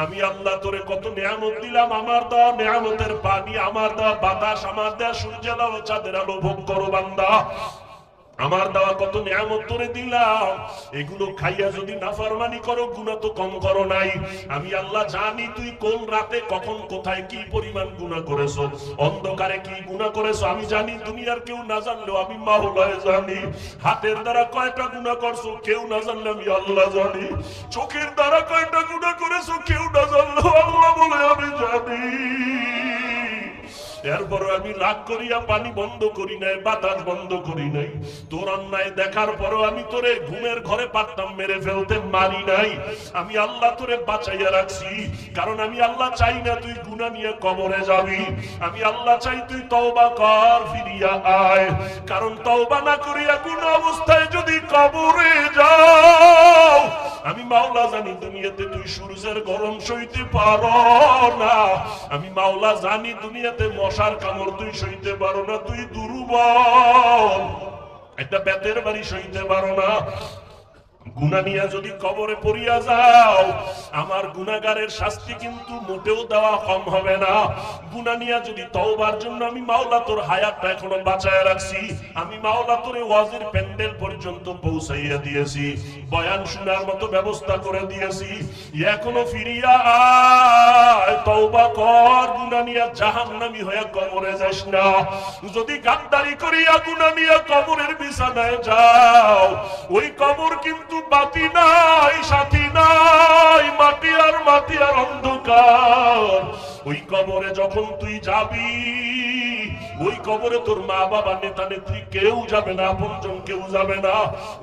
আমি আল্লাহ তোরে কত নিয়ামত দিলাম, আমার দেওয়া নিয়ামতের পানি, আমার দেওয়া বাতাস, আমার দেওয়া সূর্যের আলো, চাঁদের আলো ভোগ করো বান্দা। আমার দেওয়া কত নিয়ামত তোরে দিলাম, এগুলো খাইয়া যদি নাফরমানি করো, গুনাহ তো কম করো নাই। আমি আল্লাহ জানি তুই কোন রাতে কখন কোথায় কি পরিমাণ গুনাহ করেছো, অন্ধকারে কি গুনাহ করেছো আমি জানি। দুনিয়ার কেউ না জানলেও আমি মাওলায় জানি। হাতের দ্বারা কয়টা গুনাহ করছো কেউ না জানলে আমি আল্লাহ জানি। চোখের দ্বারা কয়টা গুনাহ করেছো কেউ না জানলেও আল্লাহ বলে আমি জানি। এরপর আমি রাগ করিয়া পানি বন্ধ করি নাই, বাতাস বন্ধ করি নাই। তোর অন্যায় দেখার পরও আমি তোরে ঘুমের ঘরে পারতাম মেরে ফেলতে, মারি নাই। আমি আল্লাহ তোরে বাঁচাইয়া রাখছি, কারণ আমি আল্লাহ চাই না তুই গুনাহ নিয়ে কবরে যাবি। আমি আল্লাহ চাই তুই তওবা কর, ফিরিয়া আয়। কারণ তওবা না করিয়া গুনাহ অবস্থায় যদি কবরে যাও, আমি মাওলা জানি দুনিয়াতে তুই সূর্যের গরম সইতে পারো না। আমি মাওলা জানি দুনিয়াতে মশার কামড় তুই সইতে পারো না, তুই দুর্বল, একটা বেতের বাড়ি সইতে পারো না। গুনাহ নিয়ে যদি কবরে পড়িয়া যাও, আমার গুনাহগারের শাস্তি কিন্তু মোটেও দেওয়া কম হবে না। গুনাহ নিয়ে যদি তওবার জন্য আমি মাওলা তোর হায়াতটা এখনো বাঁচায় রাখছি। আমি মাওলা তোরে ওয়াজের প্যান্ডেল পর্যন্ত পৌঁছাইয়া দিয়েছি, বয়ান শোনার মতো ব্যবস্থা করে দিয়েছি। এখনো ফিরিয়া আয়, তওবা কর, গুনাহ নিয়ে জাহান্নামী হয়ে কবরে যাস না। যদি গাদ্দারি করিয়া গুনাহ নিয়ে কবরের বিছানায় যাও, ওই কবর কিন্তু বাতি নাই, সাথী নাই, মাটি আর অন্ধকার। ওই কবরে যখন তুই যাবি, ওই কবরে তোর মা বাবা নেতা নেত্রী কেউ যাবে না, আপনজন কেউ যাবে না।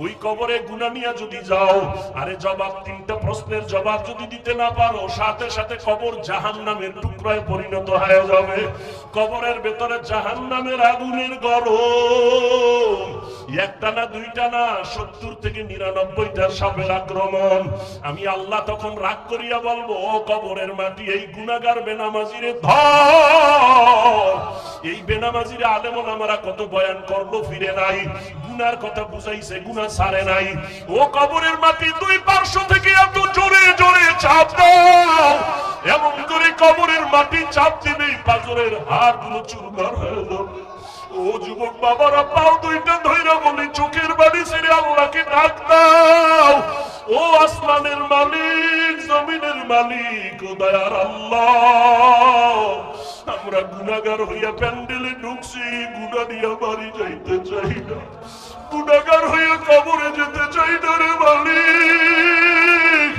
ওই কবরে গুনাহ নিয়ে যদি যাও, আরে জবাব, তিনটা প্রশ্নের জবাব যদি দিতে না পারো, সাথে সাথে কবর জাহান্নামের টুকরায় পরিণত হয়ে যাবে। কবরের ভেতরে জাহান্নামের আগুনের গরম, একটা না দুইটা না, 70 থেকে 99টা সাপের আক্রমণ। আমি আল্লাহ তখন রাগ করিয়া বলবো, ও কবরের মাটি, এই গুনাহগার বেনামাজিরে ধর। এই বেনামাজিরে আলেম ওলামারা কত বয়ান করলো, ফিরে নাই, গুনার কথা বুঝাইছে, গুনাহ ছাড়ে নাই। ও কবরের মাটি, দুই পার্শ্ব থেকে এত জোরে জোরে চাপ দাও, এমন করে কবরের মাটি চাপ দিবে পাঁজরের হাড়গুলো চুরমার হয়ে যাবে। ও যুবক বাবারা, পাও দুইটা ধইরা বলি, চোখের বাড়ি ছেড়ে আল্লাহকে ডাক দাও। ও আসমানের মালিক, জমিনের মালিক, ও দয়ার আল্লাহ, আমরা গুনাহগার হইয়া প্যান্ডেলে ঢুকছি, গুনাহ নিয়ে বাড়ি যাইতে চাই না, গুনাহগার হইয়া কবরে যেতে চাই না রে মালিক।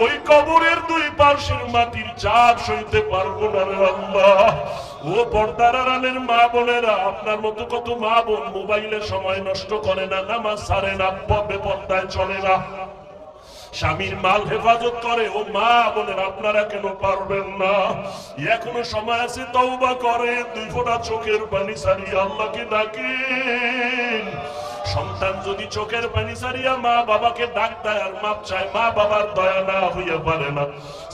ওই কবরের দুই পার্শ্বের মাটির চাপ সইতে পারবো না রে আল্লাহ। ও পর্দার আড়ালের মা বোনেরা, আপনার মতো কত মা বোন মোবাইলে সময় নষ্ট করে না, নামাজ ছাড়ে না, বেপর্দায় চলে না, স্বামীর মাল হেফাজত করে। ও মা বোনের, আপনারা কেন পারবেন না? এখনো সময় আছে, তওবা করে 2 ফোঁটা চোখের পানি ছাড়িয়ে আল্লাহকে ডাকেন। সন্তান যদি চোখের পানি ছাড়িয়া মা বাবাকে ডাক দেয় আর মাপ চায়, মা বাবার দয়া না হইয়া পারে না।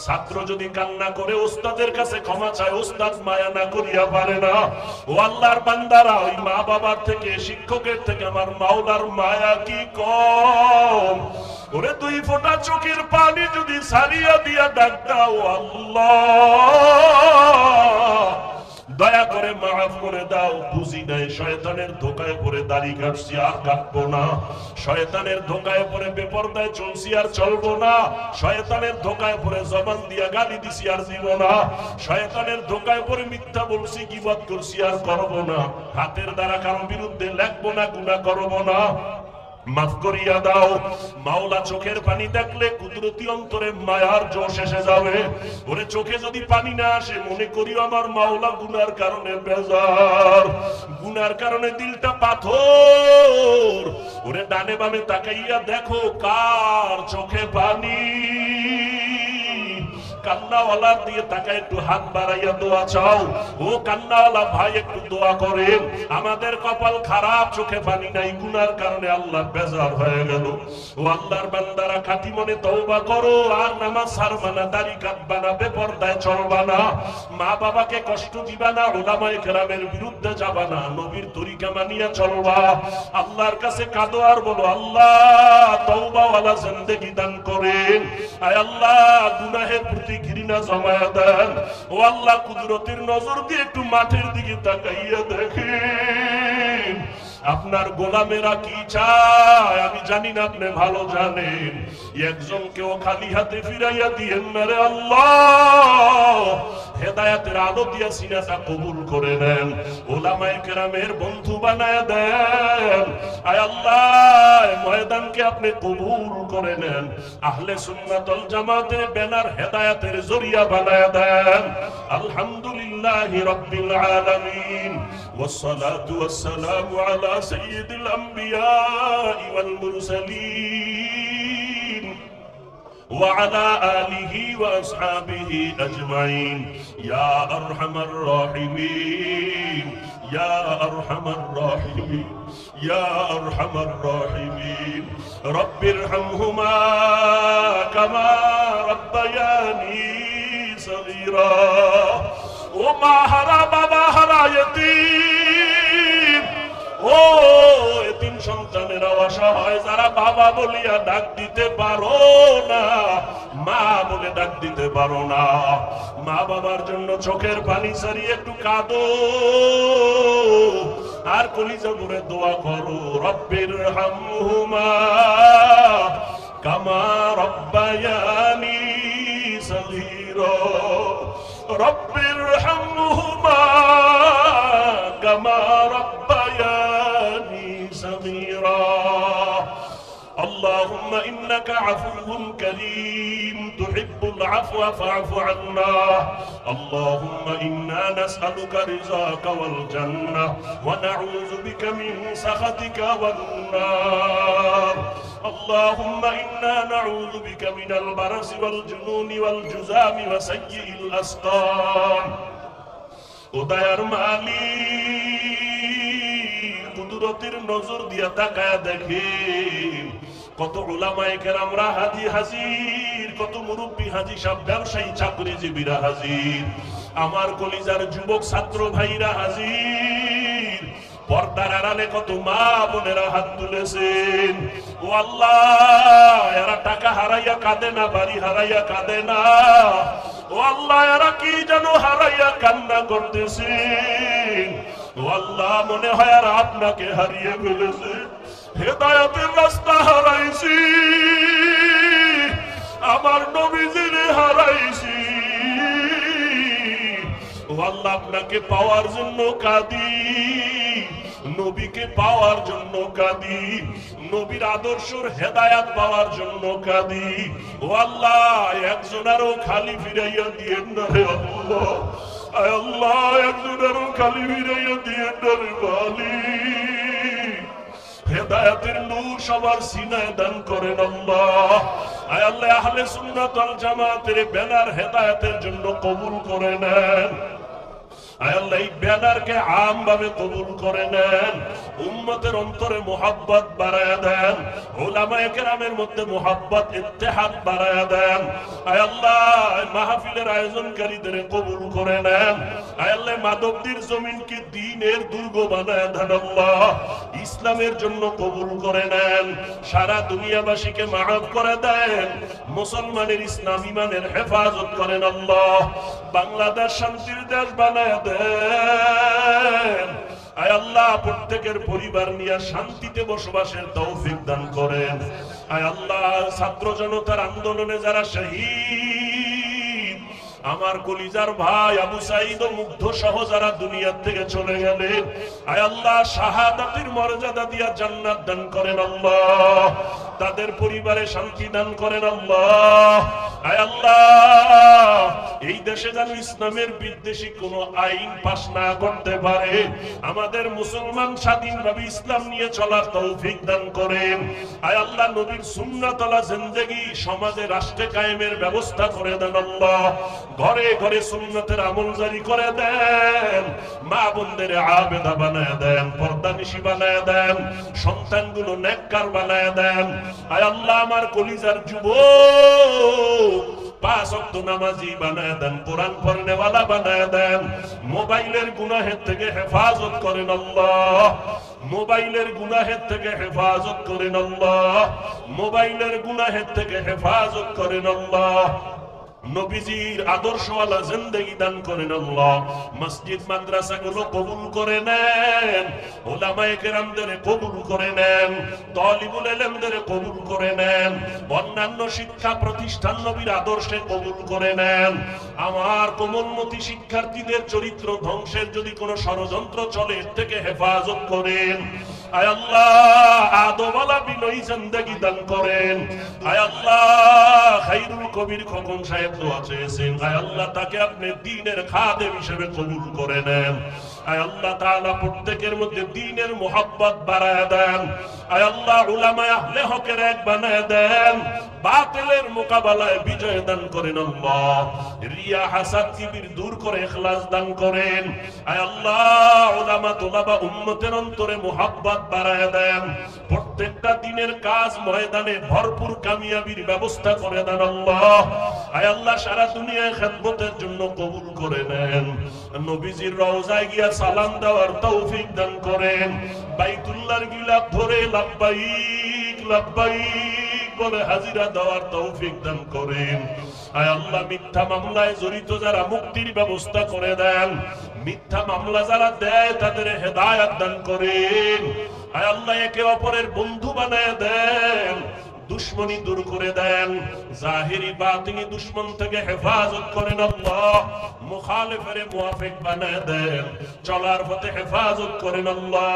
ছাত্র যদি কান্না করে ওস্তাদের কাছে ক্ষমা চায়, ওস্তাদ মায়া না করিয়া পারে না। ও আল্লাহর বান্দারা, ওই মা বাবার থেকে, শিক্ষকের থেকে আমার মাওলার মায়া কি কম? ওরে 2 ফোঁটা চোখের পানি যদি ছাড়িয়া দিয়া ডাক দাও, আল্লাহ দয়া করে মাফ করে দাও, বুঝি নাই, শয়তানের ধোকায় পড়ে দাড়ি কাটছি, আর কাটবো না। শয়তানের ধোকায় পড়ে বেপরদায় চলছি, আর চলবো না। শয়তানের ধোকায় পড়ে জবান দিয়া গালি দিছি, আর দিব না। শয়তানের ধোকায় পড়ে মিথ্যা বলছি, গীবত করছি, আর করবো না। হাতের দ্বারা কারো বিরুদ্ধে লেখবো না, গুনাহ করবো না। মাফ করিয়া দাও। মাওলা চোখের পানি দেখলে কুদরতি অন্তরে মায়ার জোশ এসে যাবে। ওরে চোখে যদি পানি না আসে, মনে করিও আমার মাওলা গুনার কারণে বেজার, গুনার কারণে দিলটা পাথর। ওরে ডানে বামে তাকাইয়া দেখো কার চোখে পানি। কান্নাওয়ালার দিয়ে তাকায়, একটু হাত বাড়াইয়া দোয়া চাও। ও কান্নাওয়ালা ভাই, একটু দোয়া করেন। আমাদের কপাল খারাপ, চোখে পানি নাই, গুনার কারণে আল্লাহ বেজার হয়ে গেল। ও আল্লাহর বান্দারা, খাঁটি মনে তওবা করো, আর নামাজ ছাড়বা না, দাড়ি কাটবা না, বেপরদায় চলবা না, মা বাবাকে কষ্ট দিবা না, উলামায়ে কেরামের বিরুদ্ধে যাবা না, নবীর তরিকা মানিয়া চলবা। আল্লাহর কাছে কাঁদো আর বলো, আল্লাহ তওবাওয়ালা জিন্দেগি দান করেন। আয় আল্লাহ, গুনাহের প্রতি ঘৃণা জমায়া দেন। ও আল্লাহ, কুদরতের নজর দিয়ে একটু মাঠের দিকে তাকাইয়া দেখেন, আপনার গোলামেরা কি চায় আমি জানি না, আপনি ভালো জানেন। একজনকেও খালি হাতে ফিরাইয়া দিয়েন না রে আল্লাহ। হেদায়েতের আলো দিয়া সিনাটা কবুল করে নেন, উলামায়ে কেরামের বন্ধু বানায় দেন। আয় আল্লাহ, ময়দানকে আপনি কবুল করে নেন, আহলে সুন্নাত ওয়াল জামাতের ব্যানার হেদায়েতের জরিয়া বানায় দেন। আলহামদুলিল্লাহি রাব্বিল আলামিন, ওয়াসসালাতু ওয়াসসালামু আলা সাইয়্যিদিল আমবিয়াই ওয়াল মুরসালিন وعلى آله وأصحابه أجمعين يا أرحم الراحمين يا أرحم الراحمين يا أرحم الراحمين رب ارحمهما كما ربياني صغيرا وما هرى بابا هرى يتيم ও এতিম সন্তানেরা অসহায়, যারা বাবা বলিয়া ডাক দিতে পারো না, মা বলে ডাক দিতে পারো না, মা বাবার জন্য চোখের পানি ছাড়িয়ে একটু কাঁদো আর কলিজা ভরে দোয়া করো। রব্বির হামহুমা কামা রব্বায়ানি সগীরা রব্বির হামহুমা কামা রব্বায়ানি صغيرا اللهم إنا ইন্নাকা আফুউন কারীম তুহিব্বুল আফওয়া ফা'ফু আন্না আল্লাহুম্মা ইন্না নাসআলুকা রিযাকা ওয়াল জান্নাহ ওয়া নাউযু বিকা মিন সাখাতিকা ওয়ান নার اللهم إنا نعوذ بك من البرص والجنون والجذام وسيء الأسقام উদয়ের মালিক কুদরতের নজর দিয়া তাকায়া দেখেন কত উলামায়ে কেরামরা হাজির, কত মুরব্বী হাজি সব ব্যবসায়ী চাকরিজীবীরা হাজির, আমার কলিজার যুবক ছাত্র ভাইরা হাজির, পর্দার আড়ালে কত মা বোনেরা হাত তুলেছেন। ও আল্লাহ, এরা টাকা হারাইয়া কাঁদে না, বাড়ি হারাইয়া কাঁদে না। ও আল্লাহ, এরা কি যেন হারাইয়া কান্না করতেছেন। ও আল্লাহ, মনে হয় আর আপনাকে হারিয়ে ফেলেছে, হেদায়েতের রাস্তা হারাইছি, আমার নবীজিরে হারাইছি। ও আল্লাহ, আপনাকে পাওয়ার জন্য কাঁদি, নবীকে পাওয়ার জন্য কাঁদি, নবীর আদর্শের হেদায়াত পাওয়ার জন্য কাঁদি। ও আল্লাহ, একজনেরও খালি ফিরাইয়া দিয়েন না রে আল্লাহ, আয় আল্লাহ, একজনেরও খালি ফিরাইয়া দিয়েন না রে মালিক। হেদায়াতের নূর সবার সিনায় দান করেন আল্লাহ। আয় আল্লাহ, আহলে সুন্নাত ওয়াল জামাতের ব্যানার হেদায়াতের জন্য কবুল করে নেন। আয় আল্লাহ, এই ব্যানারকে আম ভাবে কবুল করে নেন, উম্মতের অন্তরে মুহাব্বত বাড়ায়া দেন, উলামায়ে কেরামের মধ্যে মুহাব্বত ইত্তেহাদ বাড়ায়া দেন। আয় আল্লাহ, মাহফিলের আয়োজনকারীদের কবুল করে নেন। আয় আল্লাহ, মাধবদীর জমিনকে দ্বীনের দুর্গ বানায়া দেন আল্লাহ, ইসলামের জন্য কবুল করে নেন। সারা দুনিয়াবাসীকে মাফ করে দেন, মুসলমানের ইসলাম ঈমানের হেফাজত করেন আল্লাহ। বাংলাদেশ শান্তির দেশ বানায়া দেন। আয় আল্লাহ, প্রত্যেকের পরিবার নিয়ে শান্তিতে বসবাসের তৌফিক দান করেন। আয় আল্লাহ, ছাত্র জনতার আন্দোলনে যারা শহীদ, আমার কলিজার ভাই আবু সাঈদ ও মুগ্ধ সহ যারা দুনিয়া থেকে চলে গেলেন, আয় আল্লাহ, শাহাদাতের মর্যাদা দিয়া জান্নাত দান করেন আল্লাহ, তাদের পরিবারে শান্তি দান করেন আল্লাহ। আয় আল্লাহ, এই দেশে যেন ইসলামের বিদ্বেষী কোন আইন পাশ না করতে পারে, আমাদের মুসলমান স্বাধীনভাবে ইসলাম নিয়ে চলার তৌফিক দান করেন। আয় আল্লাহ, নবীর সুন্নাতওয়ালা জিন্দেগি সমাজে রাষ্ট্রে কায়েমের ব্যবস্থা করে দেন আল্লাহ, ঘরে ঘরে সুন্নতের আমল জারি করে দেন, মা বোনদের আবেদা বানায় দেন, পর্দানিশী বানায় দেন, সন্তানগুলো নেককার বানায় দেন। আয় আল্লাহ, আমার কলিজার যুবক 5 ওয়াক্ত নামাজি বানায় দেন, কোরআন পড়নেওয়ালা বানায় দেন, মোবাইলের গুনাহের থেকে হেফাজত করেন আল্লাহ, মোবাইলের গুনাহের থেকে হেফাজত করেন আল্লাহ, মোবাইলের গুনাহের থেকে হেফাজত করেন আল্লাহ। নবীজির আদর্শওয়ালা জিন্দেগি দান করেন আল্লাহ। মসজিদ মাদ্রাসাগুলো কবুল করে নেন, উলামায়ে কেরামদের কবুল করে নেন, তালিবুল ইলমদের কবুল করে নেন, অন্যান্য শিক্ষা প্রতিষ্ঠান নবীর আদর্শে কবুল করে নেন। আমার কোমলমতি শিক্ষার্থীদের চরিত্র ধ্বংসের যদি কোনো ষড়যন্ত্র চলে, এর থেকে হেফাজত করেন। আয় আল্লাহ, আদওয়ালা বিনয়ী জিন্দেগি দান করেন। আয় আল্লাহ, খায়রুল কবির খোকন সাহেব দোয়া চেয়েছেন, আয় আল্লাহ, তাকে আপনি দ্বীনের খাদেম হিসেবে কবুল করে নেন। আয় আল্লাহ তাআলা, প্রত্যেকের মধ্যে দ্বীনের মুহাব্বত বাড়ায় দেন। আয় আল্লাহ, উলামায়ে আহলে হকের এক বানায় দেন, বাতিলের মোকাবেলায় বিজয় দান করেন আল্লাহ। রিয়া হাসাদ কিবির দূর করে ইখলাস দান করেন। আয় আল্লাহ, উলামা তুলাবা উম্মতের অন্তরে মুহাব্বত বাড়ায় দেন। প্রত্যেকটা দিনের কাজ ময়দানে ভরপুর কামিয়াবির ব্যবস্থা করে দেন আল্লাহ। আয় আল্লাহ, সারা দুনিয়ায় খেদমতের জন্য কবুল করে নেন। নবীজির রওজায় গিয়া সালাম দেওয়ার তৌফিক দান করেন। বাইতুল্লাহর গিলাফ ধরে লাব্বাইক লাব্বাইক বলে হাজিরা দেওয়ার তৌফিক দান করেন। আয় আল্লাহ, মিথ্যা মামলায় জড়িত যারা মুক্তির ব্যবস্থা করে দেন, মিথ্যা মামলা যারা দেয় তাদের হেদায়েত দান করেন। আয় আল্লাহ, একে অপরের বন্ধু বানায় দেন, দুশমনি দূর করে দেন, জাহিরি বাতিনি দুশমন থেকে হেফাজত করেন আল্লাহ, মুখালিফের মুওয়াফিক বানায় দেন, চলার পথে হেফাজত করেন আল্লাহ,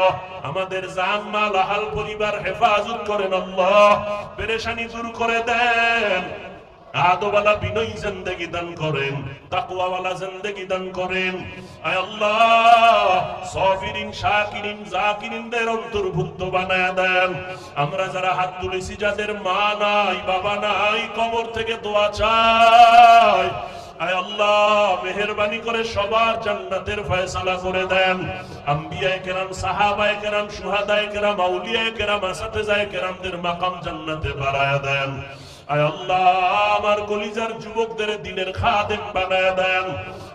আমাদের জান মাল আহাল পরিবার হেফাজত করেন আল্লাহ, পেরেশানি দূর করে দেন, আদওয়ালা বিনয়ী জিন্দেগি দান করেন, তাকওয়াওয়ালা জিন্দেগি দান করেন। আয় আল্লাহ, সাবিরিন শাকিরিন জাকিরিনদের অন্তর্ভুক্ত বানায় দেন। আমরা যারা হাত তুলেছি, যাদের মা নাই বাবা নাই, কবর থেকে দোয়া চাই, আয় আল্লাহ মেহেরবানি করে সবার জান্নাতের ফয়সালা করে দেন। আম্বিয়ায়ে কেরাম, সাহাবায়ে কেরাম, শুহাদায়ে কেরাম, আউলিয়ায়ে কেরাম, আসাতেজায়ে কেরামদের মাকাম জান্নাতে বাড়ায়া দেন। আয় আল্লাহ আমার কলিজার যুবকদের দ্বীনের খাদেম বানায়া দেন।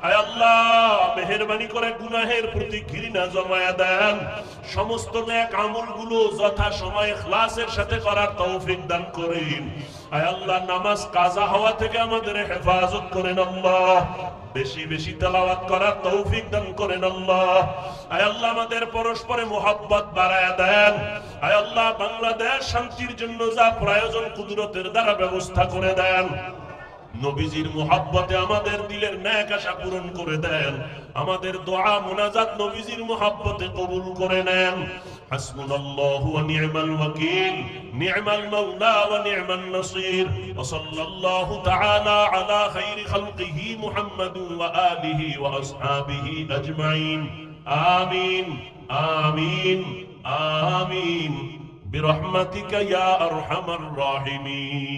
আয় আল্লাহ মেহেরবানি করে গুনাহের প্রতি ঘৃণা জমায়া দেন, সমস্ত নেক আমলগুলো যথা সময়ে ইখলাসের সাথে করার তৌফিক দান করেন। আয় আল্লাহ নামাজ কাজা হওয়া থেকে আমাদের হেফাজত করেন আল্লাহ, বেশি বেশি তেলাওয়াত করার তৌফিক দান করেন আল্লাহ। আয় আল্লাহ আমাদের পরস্পরে মোহাব্বত বাড়ায়া দেন। আয় আল্লাহ বাংলাদেশ শান্তির জন্য যা প্রয়োজন কুদরতের দ্বারা ব্যবস্থা করে দেন। নবীজির মুহাব্বতে আমাদের দিলের নেক আশা পূরণ করে দেন, আমাদের দোয়া মুনাজাত নবীজির মুহাব্বতে কবুল করে নেন। হাসবুনাল্লাহু ওয়া নি'মাল ওয়াকিল, নি'মাল মাওলা ওয়া নি'মান নাসির, ওয়া সাল্লাল্লাহু তাআলা আলা খাইরি খালকিহি মুহাম্মাদিন ওয়া আলিহি ওয়া আসহাবিহি আজমাইন। আমিন আমিন আমিন বিরহমাতিকা ইয়া আরহামার রাহিমিন।